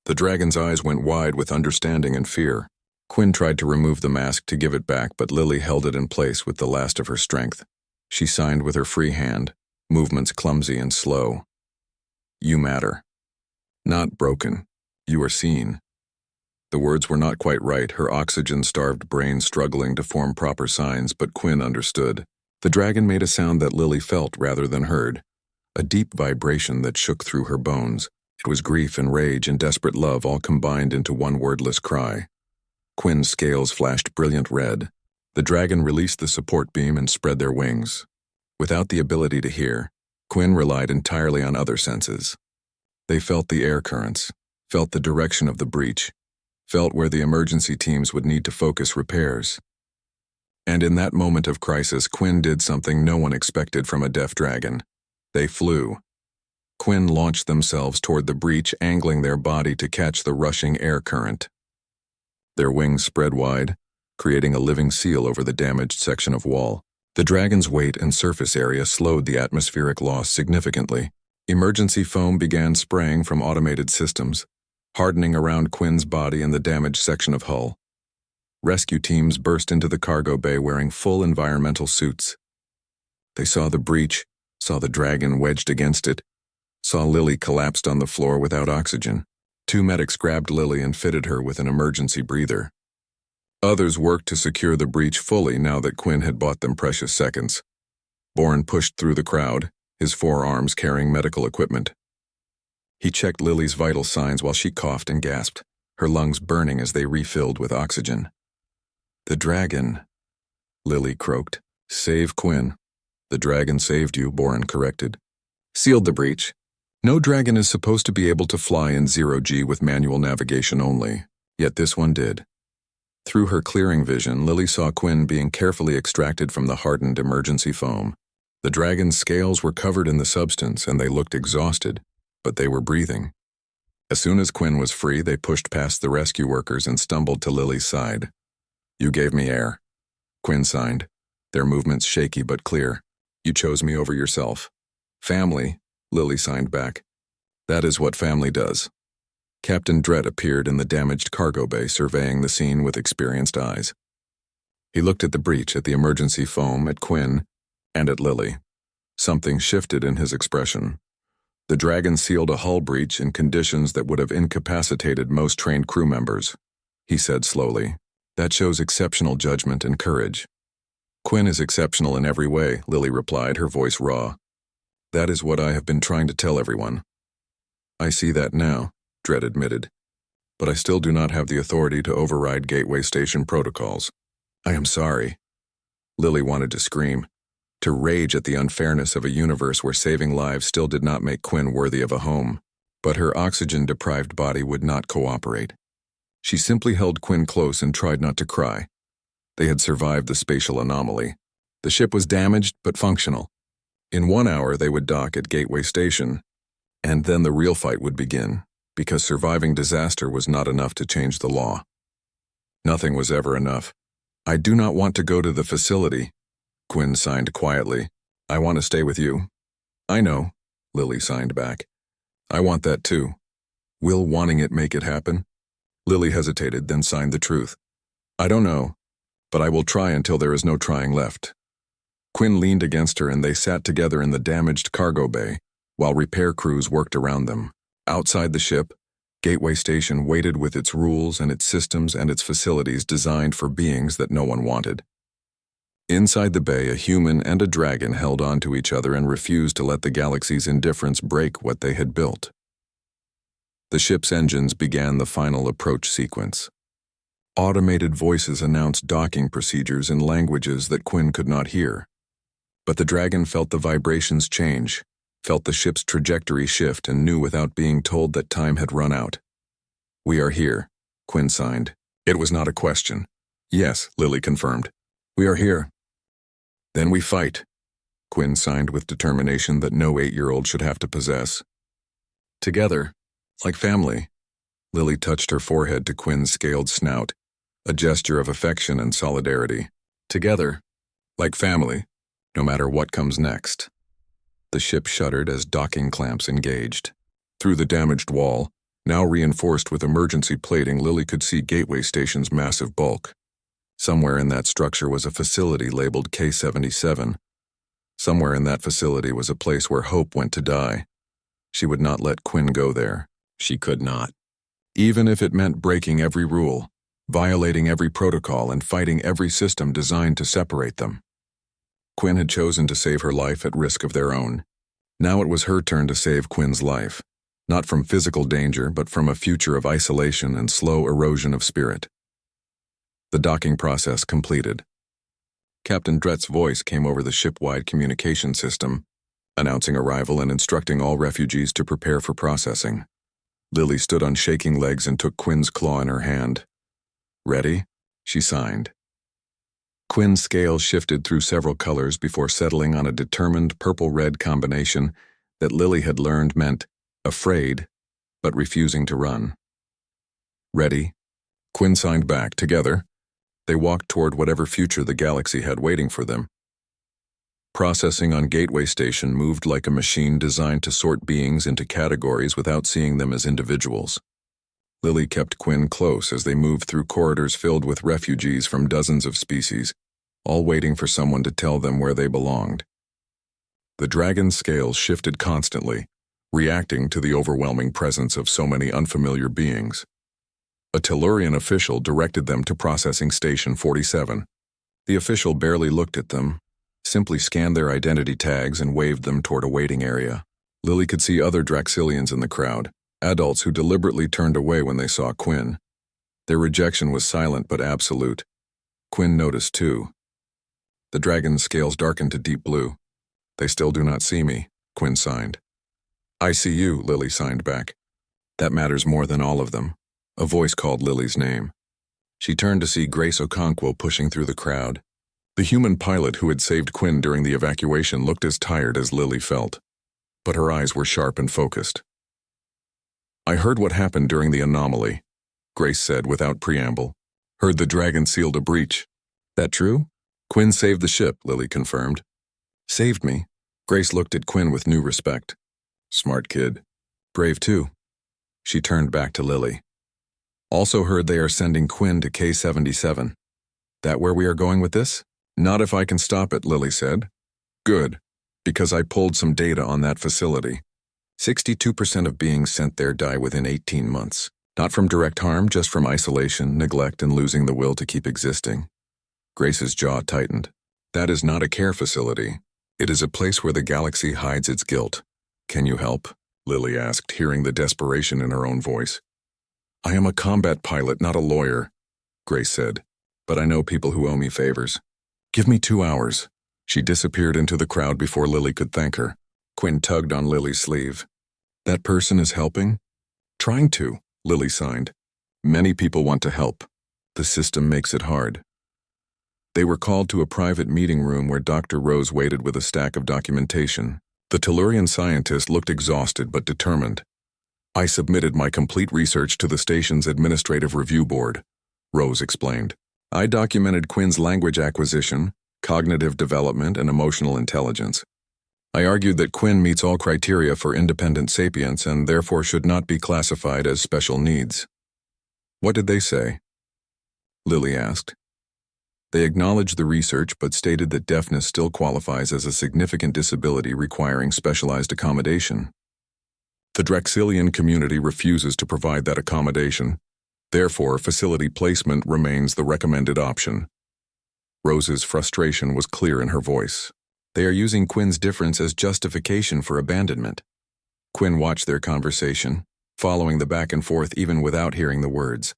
The dragon's eyes went wide with understanding and fear. Quinn tried to remove the mask to give it back, but Lily held it in place with the last of her strength. She signed with her free hand, movements clumsy and slow. "You matter. Not broken. You are seen." The words were not quite right, her oxygen-starved brain struggling to form proper signs, but Quinn understood. The dragon made a sound that Lily felt rather than heard, a deep vibration that shook through her bones. It was grief and rage and desperate love all combined into one wordless cry. Quinn's scales flashed brilliant red. The dragon released the support beam and spread their wings. Without the ability to hear, Quinn relied entirely on other senses. They felt the air currents, felt the direction of the breach, felt where the emergency teams would need to focus repairs. And in that moment of crisis, Quinn did something no one expected from a deaf dragon. They flew. Quinn launched themselves toward the breach, angling their body to catch the rushing air current. Their wings spread wide, creating a living seal over the damaged section of wall. The dragon's weight and surface area slowed the atmospheric loss significantly. Emergency foam began spraying from automated systems, hardening around Quinn's body and the damaged section of hull. Rescue teams burst into the cargo bay wearing full environmental suits. They saw the breach, saw the dragon wedged against it, saw Lily collapsed on the floor without oxygen. 2 medics grabbed Lily and fitted her with an emergency breather. Others worked to secure the breach fully now that Quinn had bought them precious seconds. Bourne pushed through the crowd, his 4 arms carrying medical equipment. He checked Lily's vital signs while she coughed and gasped, her lungs burning as they refilled with oxygen. "The dragon," Lily croaked. "Save Quinn." "The dragon saved you," Bourne corrected. "Sealed the breach. No dragon is supposed to be able to fly in 0G with manual navigation only, yet this one did." Through her clearing vision, Lily saw Quinn being carefully extracted from the hardened emergency foam. The dragon's scales were covered in the substance and they looked exhausted, but they were breathing. As soon as Quinn was free, they pushed past the rescue workers and stumbled to Lily's side. "You gave me air," Quinn signed, their movements shaky but clear. "You chose me over yourself." "Family," Lily signed back. "That is what family does." Captain Dredd appeared in the damaged cargo bay, surveying the scene with experienced eyes. He looked at the breach, at the emergency foam, at Quinn, and at Lily. Something shifted in his expression. The dragon sealed a hull breach in conditions that would have incapacitated most trained crew members. He said slowly, "That shows exceptional judgment and courage." "Quinn is exceptional in every way," Lily replied, her voice raw. "That is what I have been trying to tell everyone." "I see that now," Dredd admitted. "But I still do not have the authority to override Gateway Station protocols." "I am sorry." Lily wanted to scream, to rage at the unfairness of a universe where saving lives still did not make Quinn worthy of a home. But her oxygen-deprived body would not cooperate. She simply held Quinn close and tried not to cry. They had survived the spatial anomaly. The ship was damaged but functional. In 1 hour they would dock at Gateway Station, and then the real fight would begin, because surviving disaster was not enough to change the law. Nothing was ever enough. I do not want to go to the facility, Quinn signed quietly. I want to stay with you. I know, Lily signed back. I want that too. Will wanting it make it happen? Lily hesitated, then signed the truth. I don't know, but I will try until there is no trying left. Quinn leaned against her and they sat together in the damaged cargo bay, while repair crews worked around them. Outside the ship, Gateway Station waited with its rules and its systems and its facilities designed for beings that no one wanted. Inside the bay, a human and a dragon held on to each other and refused to let the galaxy's indifference break what they had built. The ship's engines began the final approach sequence. Automated voices announced docking procedures in languages that Quinn could not hear. But the dragon felt the vibrations change, felt the ship's trajectory shift, and knew without being told that time had run out. We are here, Quinn signed. It was not a question. Yes, Lily confirmed. We are here. Then we fight, Quinn signed with determination that no 8-year-old should have to possess. Together, like family. Lily touched her forehead to Quinn's scaled snout, a gesture of affection and solidarity. Together, like family, no matter what comes next. The ship shuddered as docking clamps engaged. Through the damaged wall, now reinforced with emergency plating, Lily could see Gateway Station's massive bulk. Somewhere in that structure was a facility labeled K-77. Somewhere in that facility was a place where hope went to die. She would not let Quinn go there. She could not. Even if it meant breaking every rule, violating every protocol, and fighting every system designed to separate them. Quinn had chosen to save her life at risk of their own. Now it was her turn to save Quinn's life, not from physical danger, but from a future of isolation and slow erosion of spirit. The docking process completed. Captain Drett's voice came over the ship-wide communication system, announcing arrival and instructing all refugees to prepare for processing. Lily stood on shaking legs and took Quinn's claw in her hand. Ready? She signed. Quinn's scale shifted through several colors before settling on a determined purple-red combination that Lily had learned meant afraid, but refusing to run. Ready? Quinn signed back. Together, they walked toward whatever future the galaxy had waiting for them. Processing on Gateway Station moved like a machine designed to sort beings into categories without seeing them as individuals. Lily kept Quinn close as they moved through corridors filled with refugees from dozens of species, all waiting for someone to tell them where they belonged. The dragon's scales shifted constantly, reacting to the overwhelming presence of so many unfamiliar beings. A Tellurian official directed them to Processing Station 47. The official barely looked at them, simply scanned their identity tags and waved them toward a waiting area. Lily could see other Draxilians in the crowd, adults who deliberately turned away when they saw Quinn. Their rejection was silent but absolute. Quinn noticed too. The dragon's scales darkened to deep blue. They still do not see me, Quinn signed. I see you, Lily signed back. That matters more than all of them. A voice called Lily's name. She turned to see Grace Okonkwo pushing through the crowd. The human pilot who had saved Quinn during the evacuation looked as tired as Lily felt, but her eyes were sharp and focused. I heard what happened during the anomaly, Grace said without preamble. Heard the dragon sealed a breach. That true? Quinn saved the ship, Lily confirmed. Saved me? Grace looked at Quinn with new respect. Smart kid. Brave too. She turned back to Lily. Also heard they are sending Quinn to K-77. That where we are going with this? Not if I can stop it, Lily said. Good, because I pulled some data on that facility. 62% of beings sent there die within 18 months. Not from direct harm, just from isolation, neglect, and losing the will to keep existing. Grace's jaw tightened. That is not a care facility. It is a place where the galaxy hides its guilt. Can you help? Lily asked, hearing the desperation in her own voice. I am a combat pilot, not a lawyer, Grace said, but I know people who owe me favors. Give me 2 hours. She disappeared into the crowd before Lily could thank her. Quinn tugged on Lily's sleeve. That person is helping? Trying to, Lily signed. Many people want to help. The system makes it hard. They were called to a private meeting room where Dr. Rose waited with a stack of documentation. The Tellurian scientist looked exhausted but determined. I submitted my complete research to the station's administrative review board, Rose explained. I documented Quinn's language acquisition, cognitive development, and emotional intelligence. I argued that Quinn meets all criteria for independent sapience and therefore should not be classified as special needs. What did they say? Lily asked. They acknowledged the research but stated that deafness still qualifies as a significant disability requiring specialized accommodation. The Draxilian community refuses to provide that accommodation. Therefore, facility placement remains the recommended option. Rose's frustration was clear in her voice. They are using Quinn's difference as justification for abandonment. Quinn watched their conversation, following the back and forth even without hearing the words.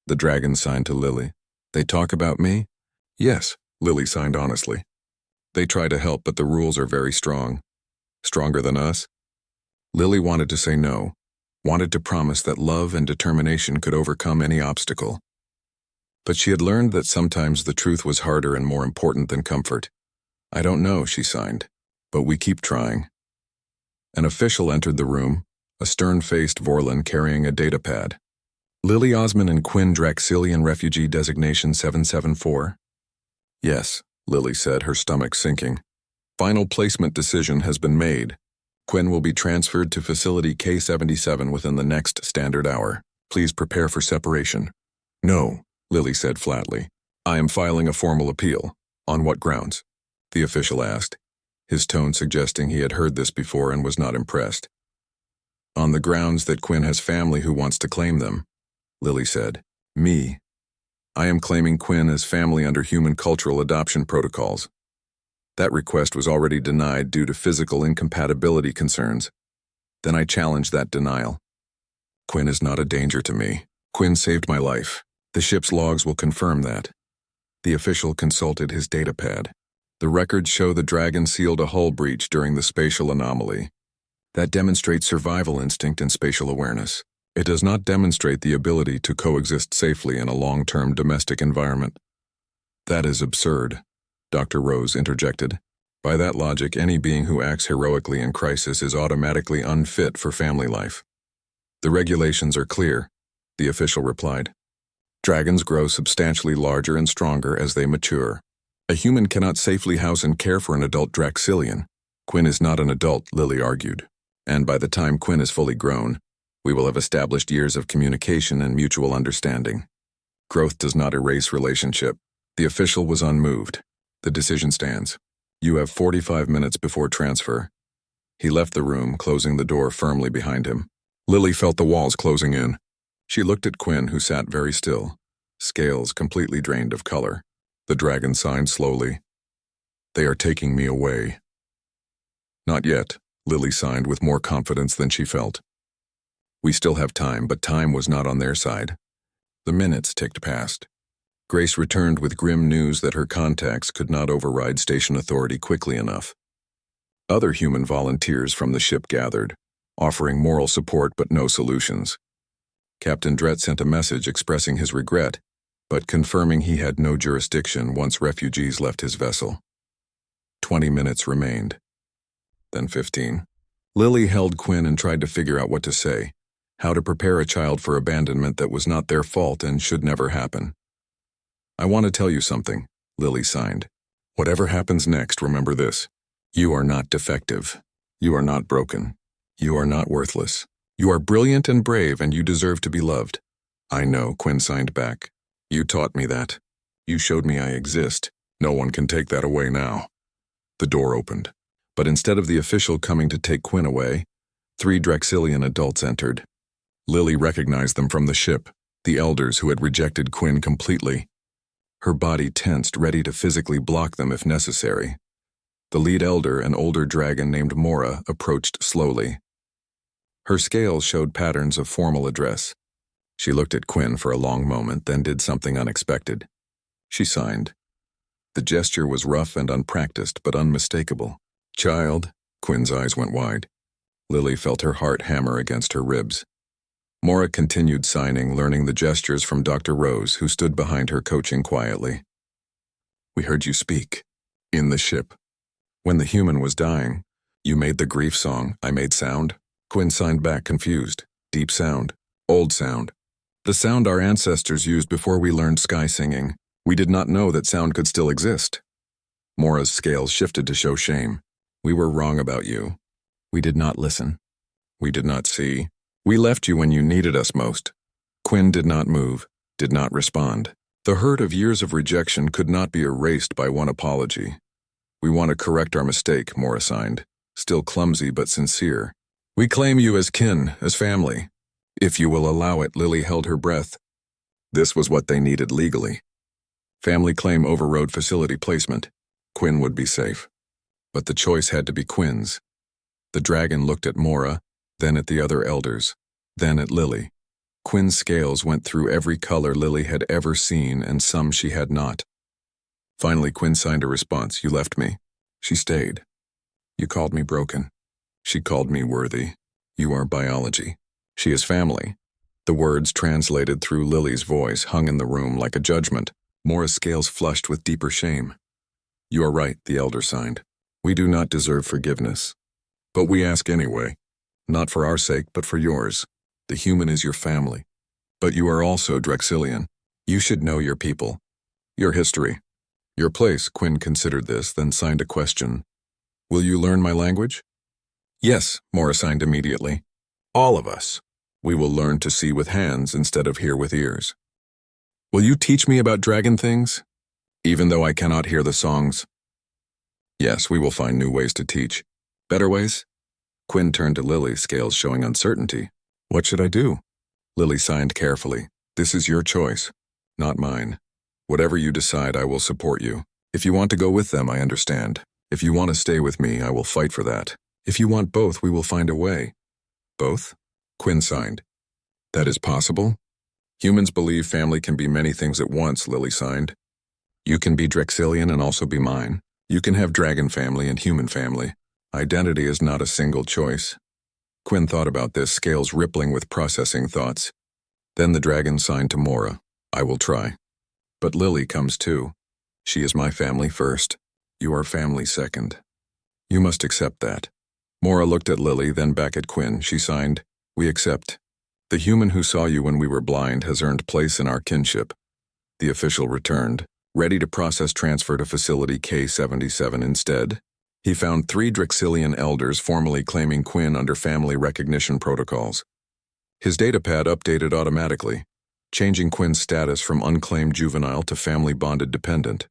The dragon signed to Lily. They talk about me? Yes, Lily signed honestly. They try to help, but the rules are very strong. Stronger than us? Lily wanted to say no, wanted to promise that love and determination could overcome any obstacle. But she had learned that sometimes the truth was harder and more important than comfort. I don't know, she signed, but we keep trying. An official entered the room, a stern-faced Vorlon carrying a datapad. Lily Osman and Quinn Draxilian Refugee Designation 774? Yes, Lily said, her stomach sinking. Final placement decision has been made. Quinn will be transferred to Facility K77 within the next standard hour. Please prepare for separation. No, Lily said flatly. I am filing a formal appeal. On what grounds? The official asked, his tone suggesting he had heard this before and was not impressed. On the grounds that Quinn has family who wants to claim them, Lily said. Me. I am claiming Quinn as family under human cultural adoption protocols. That request was already denied due to physical incompatibility concerns. Then I challenged that denial. Quinn is not a danger to me. Quinn saved my life. The ship's logs will confirm that. The official consulted his datapad. The records show the dragon sealed a hull breach during the spatial anomaly. That demonstrates survival instinct and spatial awareness. It does not demonstrate the ability to coexist safely in a long-term domestic environment. That is absurd, Dr. Rose interjected. By that logic, any being who acts heroically in crisis is automatically unfit for family life. The regulations are clear, the official replied. Dragons grow substantially larger and stronger as they mature. A human cannot safely house and care for an adult Draxilian. Quinn is not an adult, Lily argued. And by the time Quinn is fully grown, we will have established years of communication and mutual understanding. Growth does not erase relationship. The official was unmoved. The decision stands. You have 45 minutes before transfer. He left the room, closing the door firmly behind him. Lily felt the walls closing in. She looked at Quinn, who sat very still, scales completely drained of color. The dragon signed slowly. They are taking me away. Not yet, Lily signed with more confidence than she felt. We still have time, but time was not on their side. The minutes ticked past. Grace returned with grim news that her contacts could not override station authority quickly enough. Other human volunteers from the ship gathered, offering moral support but no solutions. Captain Drett sent a message expressing his regret, but confirming he had no jurisdiction once refugees left his vessel. 20 minutes remained. Then 15. Lily held Quinn and tried to figure out what to say, how to prepare a child for abandonment that was not their fault and should never happen. I want to tell you something, Lily signed. Whatever happens next, remember this. You are not defective. You are not broken. You are not worthless. You are brilliant and brave, and you deserve to be loved. I know, Quinn signed back. You taught me that. You showed me I exist. No one can take that away now. The door opened, but instead of the official coming to take Quinn away, 3 Draxilian adults entered. Lily recognized them from the ship, the elders who had rejected Quinn completely. Her body tensed, ready to physically block them if necessary. The lead elder, an older dragon named Mora, approached slowly. Her scales showed patterns of formal address. She looked at Quinn for a long moment, then did something unexpected. She signed. The gesture was rough and unpracticed, but unmistakable. Child, Quinn's eyes went wide. Lily felt her heart hammer against her ribs. Mora continued signing, learning the gestures from Dr. Rose, who stood behind her coaching quietly. We heard you speak. In the ship. When the human was dying, you made the grief song, I made sound. Quinn signed back confused. Deep sound. Old sound. The sound our ancestors used before we learned sky singing. We did not know that sound could still exist. Mora's scales shifted to show shame. We were wrong about you. We did not listen. We did not see. We left you when you needed us most. Quinn did not move, did not respond. The hurt of years of rejection could not be erased by one apology. We want to correct our mistake, Mora signed, still clumsy but sincere. We claim you as kin, as family. If you will allow it, Lily held her breath. This was what they needed legally. Family claim overrode facility placement. Quinn would be safe. But the choice had to be Quinn's. The dragon looked at Mora, then at the other elders, then at Lily. Quinn's scales went through every color Lily had ever seen and some she had not. Finally, Quinn signed a response. You left me. She stayed. You called me broken. She called me worthy. You are biology. She is family. The words translated through Lily's voice hung in the room like a judgment. Mora's scales flushed with deeper shame. You are right, the elder signed. We do not deserve forgiveness. But we ask anyway. Not for our sake, but for yours. The human is your family. But you are also Drexilian. You should know your people. Your history. Your place. Quinn considered this, then signed a question. Will you learn my language? Yes, Mora signed immediately. All of us. We will learn to see with hands instead of hear with ears. Will you teach me about dragon things? Even though I cannot hear the songs? Yes, we will find new ways to teach. Better ways? Quinn turned to Lily, scales showing uncertainty. What should I do? Lily signed carefully. This is your choice, not mine. Whatever you decide, I will support you. If you want to go with them, I understand. If you want to stay with me, I will fight for that. If you want both, we will find a way. Both? Quinn signed. That is possible? Humans believe family can be many things at once, Lily signed. You can be Drexilian and also be mine. You can have dragon family and human family. Identity is not a single choice. Quinn thought about this, scales rippling with processing thoughts. Then the dragon signed to Mora. I will try. But Lily comes too. She is my family first. You are family second. You must accept that. Mora looked at Lily, then back at Quinn. She signed, We accept. The human who saw you when we were blind has earned place in our kinship. The official returned, ready to process transfer to facility K-77 instead. He found 3 Drexilian elders formally claiming Quinn under family recognition protocols. His datapad updated automatically, changing Quinn's status from unclaimed juvenile to family-bonded dependent.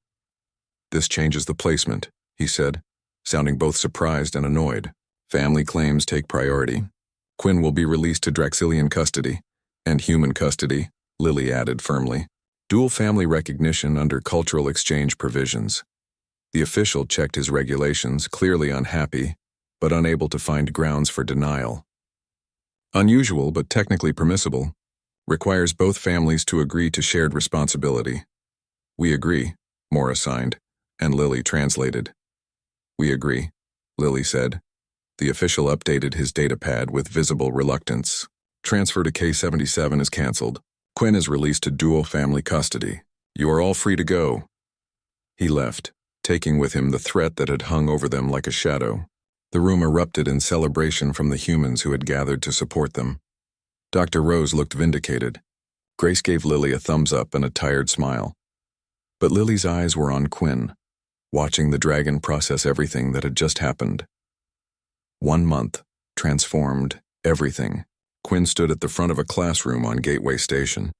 This changes the placement, he said, sounding both surprised and annoyed. Family claims take priority. Quinn will be released to Drexilian custody, and human custody, Lily added firmly. Dual family recognition under cultural exchange provisions. The official checked his regulations, clearly unhappy, but unable to find grounds for denial. Unusual but technically permissible. Requires both families to agree to shared responsibility. We agree, Mora signed, and Lily translated. We agree, Lily said. The official updated his datapad with visible reluctance. Transfer to K-77 is cancelled. Quinn is released to dual family custody. You are all free to go. He left, taking with him the threat that had hung over them like a shadow. The room erupted in celebration from the humans who had gathered to support them. Dr. Rose looked vindicated. Grace gave Lily a thumbs up and a tired smile. But Lily's eyes were on Quinn, watching the dragon process everything that had just happened. 1 month, transformed, everything. Quinn stood at the front of a classroom on Gateway Station,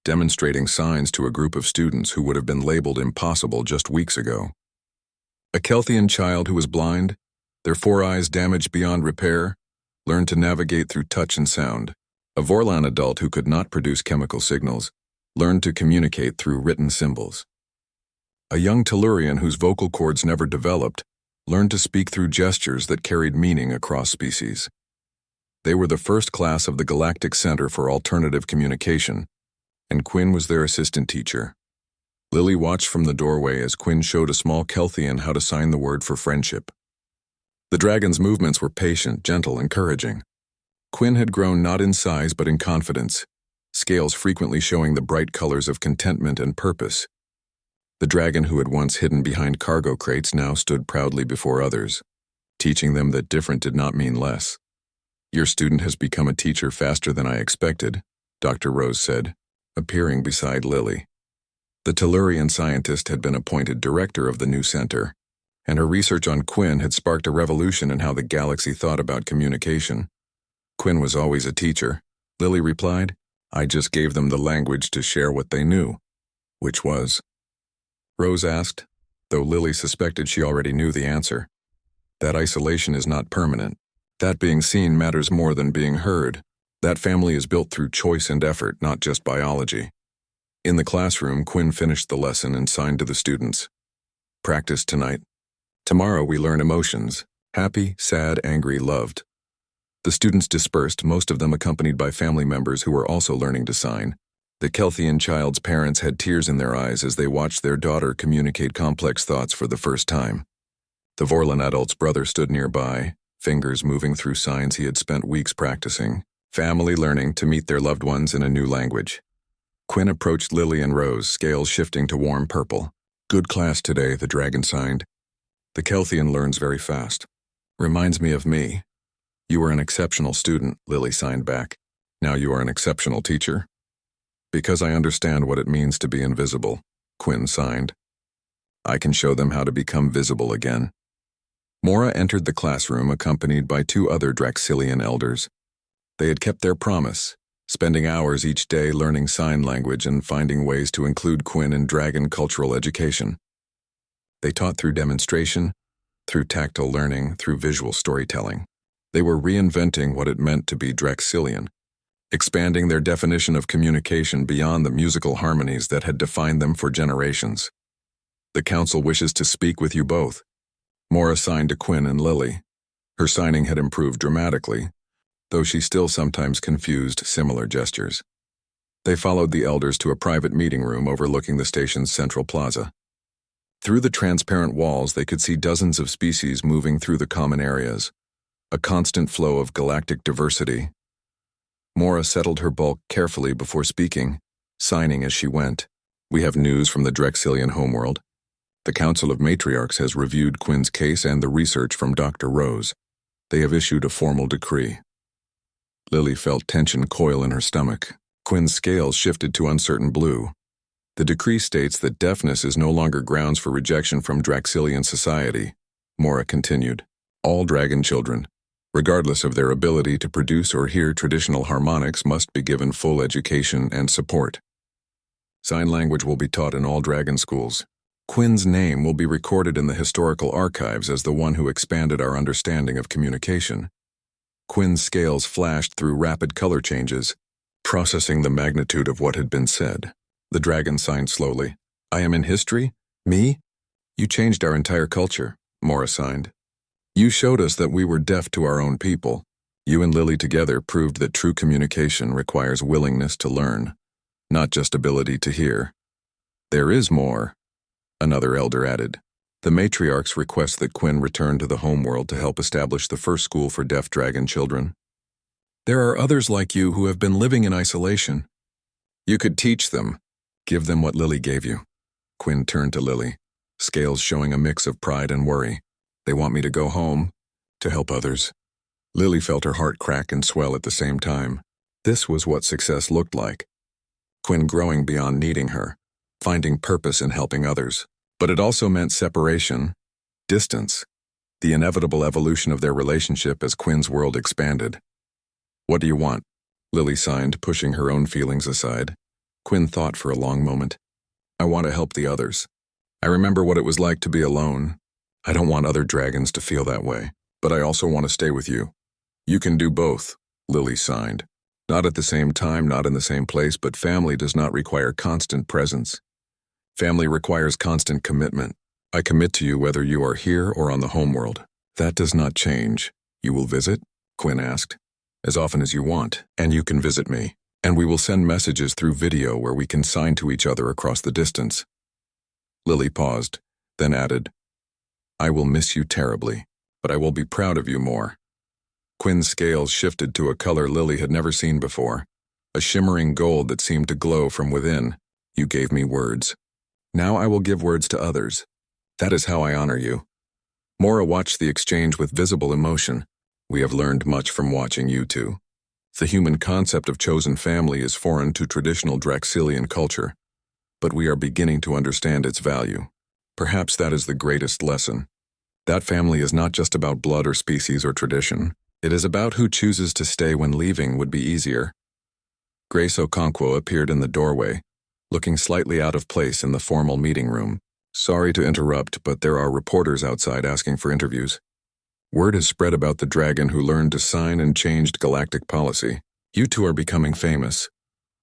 demonstrating signs to a group of students who would have been labeled impossible just weeks ago. A Kelthian child who was blind, their 4 eyes damaged beyond repair, learned to navigate through touch and sound. A Vorlan adult who could not produce chemical signals, learned to communicate through written symbols. A young Tellurian whose vocal cords never developed, learned to speak through gestures that carried meaning across species. They were the first class of the Galactic Center for Alternative Communication, and Quinn was their assistant teacher. Lily watched from the doorway as Quinn showed a small Kelthian how to sign the word for friendship. The dragon's movements were patient, gentle, encouraging. Quinn had grown not in size but in confidence, scales frequently showing the bright colors of contentment and purpose. The dragon who had once hidden behind cargo crates now stood proudly before others, teaching them that different did not mean less. Your student has become a teacher faster than I expected, Dr. Rose said, appearing beside Lily. The Tellurian scientist had been appointed director of the new center, and her research on Quinn had sparked a revolution in how the galaxy thought about communication. Quinn was always a teacher, Lily replied. I just gave them the language to share what they knew. Which was? Rose asked, though Lily suspected she already knew the answer. That isolation is not permanent. That being seen matters more than being heard. That family is built through choice and effort, not just biology. In the classroom, Quinn finished the lesson and signed to the students. Practice tonight. Tomorrow we learn emotions: happy, sad, angry, loved. The students dispersed, most of them accompanied by family members who were also learning to sign. The Kelthian child's parents had tears in their eyes as they watched their daughter communicate complex thoughts for the first time. The Vorlon adult's brother stood nearby, fingers moving through signs he had spent weeks practicing, family learning to meet their loved ones in a new language. Quinn approached Lily and Rose, scales shifting to warm purple. Good class today, the dragon signed. The Kelthian learns very fast. Reminds me of me. You were an exceptional student, Lily signed back. Now you are an exceptional teacher. Because I understand what it means to be invisible, Quinn signed. I can show them how to become visible again. Mora entered the classroom accompanied by 2 other Draxilian elders. They had kept their promise, spending hours each day learning sign language and finding ways to include Quinn in dragon cultural education. They taught through demonstration, through tactile learning, through visual storytelling. They were reinventing what it meant to be Draxilian, expanding their definition of communication beyond the musical harmonies that had defined them for generations. The council wishes to speak with you both. Mora signed to Quinn and Lily. Her signing had improved dramatically, though she still sometimes confused similar gestures. They followed the elders to a private meeting room overlooking the station's central plaza. Through the transparent walls, they could see dozens of species moving through the common areas, a constant flow of galactic diversity. Mora settled her bulk carefully before speaking, signing as she went. We have news from the Drexilian homeworld. The Council of Matriarchs has reviewed Quinn's case and the research from Dr. Rose. They have issued a formal decree. Lily felt tension coil in her stomach. Quinn's scales shifted to uncertain blue. The decree states that deafness is no longer grounds for rejection from Draxilian society. Mora continued. All dragon children, regardless of their ability to produce or hear traditional harmonics, must be given full education and support. Sign language will be taught in all dragon schools. Quinn's name will be recorded in the historical archives as the one who expanded our understanding of communication. Quinn's scales flashed through rapid color changes, processing the magnitude of what had been said. The dragon signed slowly. I am in history? Me? You changed our entire culture, Mora signed. You showed us that we were deaf to our own people. You and Lily together proved that true communication requires willingness to learn, not just ability to hear. There is more, another elder added. The matriarchs request that Quinn return to the homeworld to help establish the first school for deaf dragon children. There are others like you who have been living in isolation. You could teach them. Give them what Lily gave you. Quinn turned to Lily, scales showing a mix of pride and worry. They want me to go home, to help others. Lily felt her heart crack and swell at the same time. This was what success looked like. Quinn growing beyond needing her, finding purpose in helping others. But it also meant separation, distance, the inevitable evolution of their relationship as Quinn's world expanded. What do you want? Lily signed, pushing her own feelings aside. Quinn thought for a long moment. I want to help the others. I remember what it was like to be alone. I don't want other dragons to feel that way, but I also want to stay with you. You can do both, Lily signed. Not at the same time, not in the same place, but family does not require constant presence. Family requires constant commitment. I commit to you whether you are here or on the homeworld. That does not change. You will visit? Quinn asked. As often as you want, and you can visit me. And we will send messages through video where we can sign to each other across the distance. Lily paused, then added, I will miss you terribly, but I will be proud of you more. Quinn's scales shifted to a color Lily had never seen before, a shimmering gold that seemed to glow from within. You gave me words. Now I will give words to others. That is how I honor you. Mora watched the exchange with visible emotion. We have learned much from watching you two. The human concept of chosen family is foreign to traditional Draxilian culture, but we are beginning to understand its value. Perhaps that is the greatest lesson. That family is not just about blood or species or tradition. It is about who chooses to stay when leaving would be easier. Grace Okonkwo appeared in the doorway, looking slightly out of place in the formal meeting room. Sorry to interrupt, but there are reporters outside asking for interviews. Word has spread about the dragon who learned to sign and changed galactic policy. You two are becoming famous.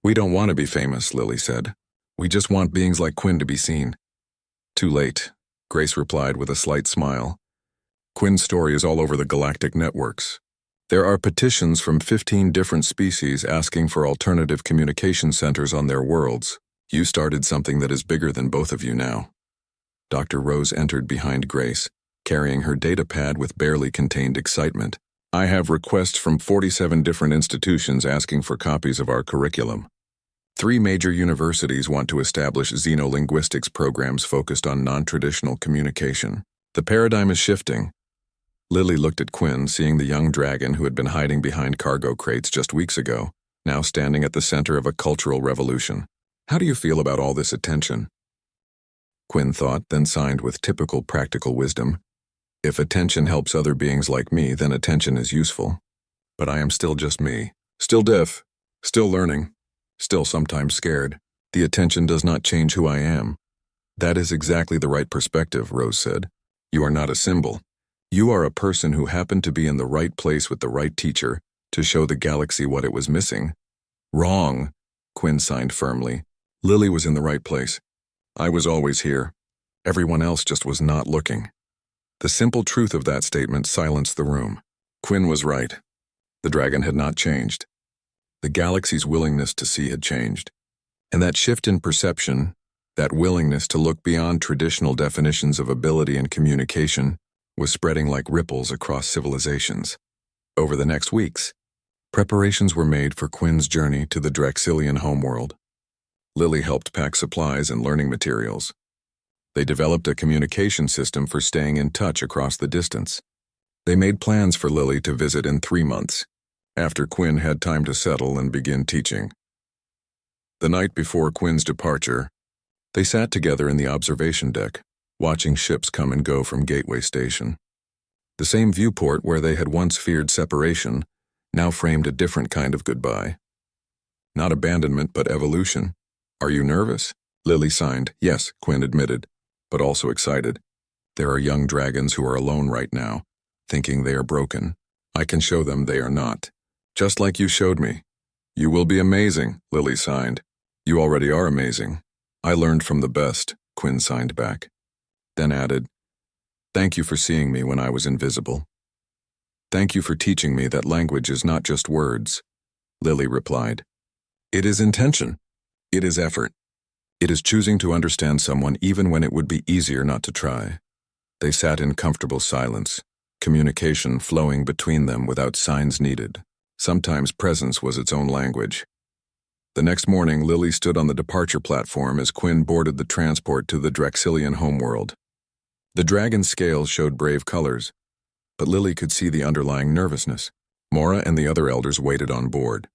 We don't want to be famous, Lily said. We just want beings like Quinn to be seen. Too late, Grace replied with a slight smile. Quinn's story is all over the galactic networks. There are petitions from 15 different species asking for alternative communication centers on their worlds. You started something that is bigger than both of you now. Dr. Rose entered behind Grace, carrying her data pad with barely contained excitement. I have requests from 47 different institutions asking for copies of our curriculum. 3 major universities want to establish xenolinguistics programs focused on non-traditional communication. The paradigm is shifting. Lily looked at Quinn, seeing the young dragon who had been hiding behind cargo crates just weeks ago, now standing at the center of a cultural revolution. How do you feel about all this attention? Quinn thought, then signed with typical practical wisdom. If attention helps other beings like me, then attention is useful. But I am still just me. Still deaf. Still learning. Still sometimes scared. The attention does not change who I am. That is exactly the right perspective, Rose said. You are not a symbol. You are a person who happened to be in the right place with the right teacher to show the galaxy what it was missing. Wrong, Quinn signed firmly. Lily was in the right place. I was always here. Everyone else just was not looking. The simple truth of that statement silenced the room. Quinn was right. The dragon had not changed. The galaxy's willingness to see had changed. And that shift in perception, that willingness to look beyond traditional definitions of ability and communication, was spreading like ripples across civilizations. Over the next weeks, preparations were made for Quinn's journey to the Draxilian homeworld. Lily helped pack supplies and learning materials. They developed a communication system for staying in touch across the distance. They made plans for Lily to visit in 3 months, after Quinn had time to settle and begin teaching. The night before Quinn's departure, they sat together in the observation deck, watching ships come and go from Gateway Station. The same viewport where they had once feared separation now framed a different kind of goodbye. Not abandonment, but evolution. Are you nervous? Lily signed. Yes, Quinn admitted, but also excited. There are young dragons who are alone right now, thinking they are broken. I can show them they are not. Just like you showed me. You will be amazing, Lily signed. You already are amazing. I learned from the best, Quinn signed back. Then added, thank you for seeing me when I was invisible. Thank you for teaching me that language is not just words, Lily replied. It is intention. It is effort. It is choosing to understand someone even when it would be easier not to try. They sat in comfortable silence, communication flowing between them without signs needed. Sometimes presence was its own language. The next morning, Lily stood on the departure platform as Quinn boarded the transport to the Draxilian homeworld. The dragon's scales showed brave colors, but Lily could see the underlying nervousness. Mora and the other elders waited on board,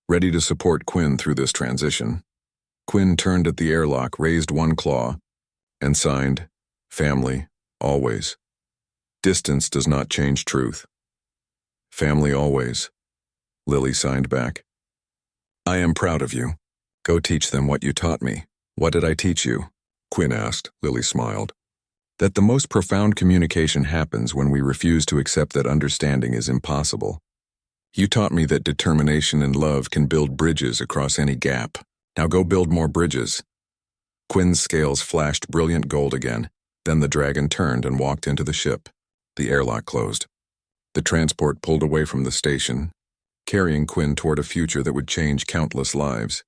ready to support Quinn through this transition. Quinn turned at the airlock, raised one claw, and signed, family, always. Distance does not change truth. Family always, Lily signed back. I am proud of you. Go teach them what you taught me. What did I teach you? Quinn asked. Lily smiled. That the most profound communication happens when we refuse to accept that understanding is impossible. You taught me that determination and love can build bridges across any gap. Now go build more bridges. Quinn's scales flashed brilliant gold again. Then the dragon turned and walked into the ship. The airlock closed. The transport pulled away from the station, carrying Quinn toward a future that would change countless lives.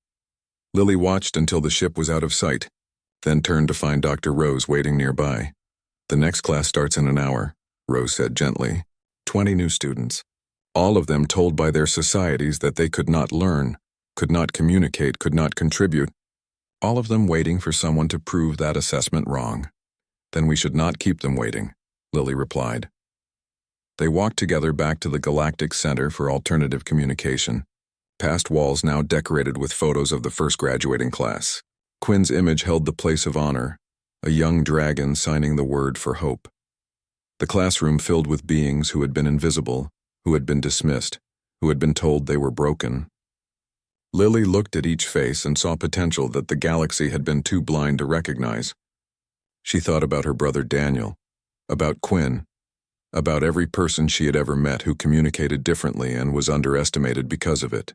Lily watched until the ship was out of sight, then turned to find Dr. Rose waiting nearby. The next class starts in an hour, Rose said gently. 20 new students. All of them told by their societies that they could not learn, could not communicate, could not contribute. All of them waiting for someone to prove that assessment wrong. Then we should not keep them waiting, Lily replied. They walked together back to the Galactic Center for Alternative Communication, past walls now decorated with photos of the first graduating class. Quinn's image held the place of honor, a young dragon signing the word for hope. The classroom filled with beings who had been invisible, who had been dismissed, who had been told they were broken. Lily looked at each face and saw potential that the galaxy had been too blind to recognize. She thought about her brother Daniel, about Quinn, about every person she had ever met who communicated differently and was underestimated because of it.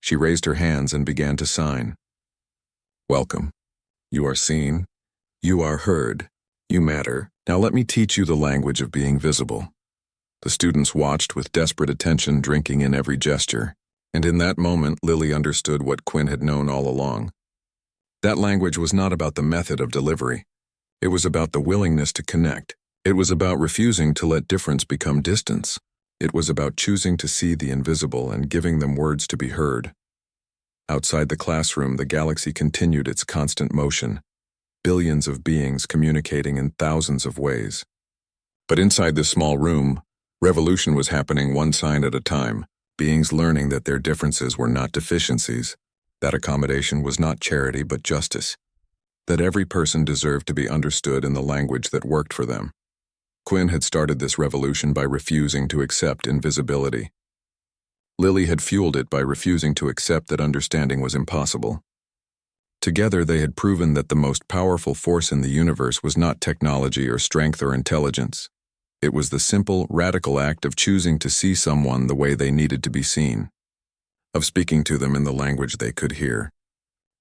She raised her hands and began to sign. Welcome. You are seen. You are heard. You matter. Now let me teach you the language of being visible. The students watched with desperate attention, drinking in every gesture, and in that moment Lily understood what Quinn had known all along. That language was not about the method of delivery. It was about the willingness to connect. It was about refusing to let difference become distance. It was about choosing to see the invisible and giving them words to be heard. Outside the classroom, the galaxy continued its constant motion, billions of beings communicating in thousands of ways. But inside this small room, revolution was happening one sign at a time, beings learning that their differences were not deficiencies, that accommodation was not charity but justice, that every person deserved to be understood in the language that worked for them. Quinn had started this revolution by refusing to accept invisibility. Lily had fueled it by refusing to accept that understanding was impossible. Together they had proven that the most powerful force in the universe was not technology or strength or intelligence. It was the simple, radical act of choosing to see someone the way they needed to be seen, of speaking to them in the language they could hear,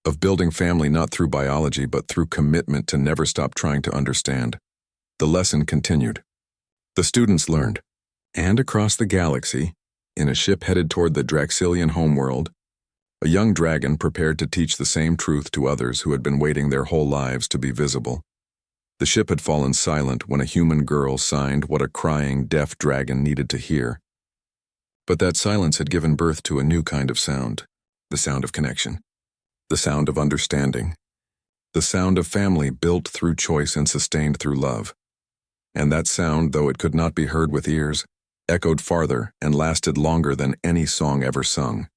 of building family not through biology but through commitment to never stop trying to understand. The lesson continued. The students learned, and across the galaxy, in a ship headed toward the Draxilian homeworld, a young dragon prepared to teach the same truth to others who had been waiting their whole lives to be visible. The ship had fallen silent when a human girl signed what a crying, deaf dragon needed to hear. But that silence had given birth to a new kind of sound, the sound of connection, the sound of understanding, the sound of family built through choice and sustained through love. And that sound, though it could not be heard with ears, echoed farther and lasted longer than any song ever sung.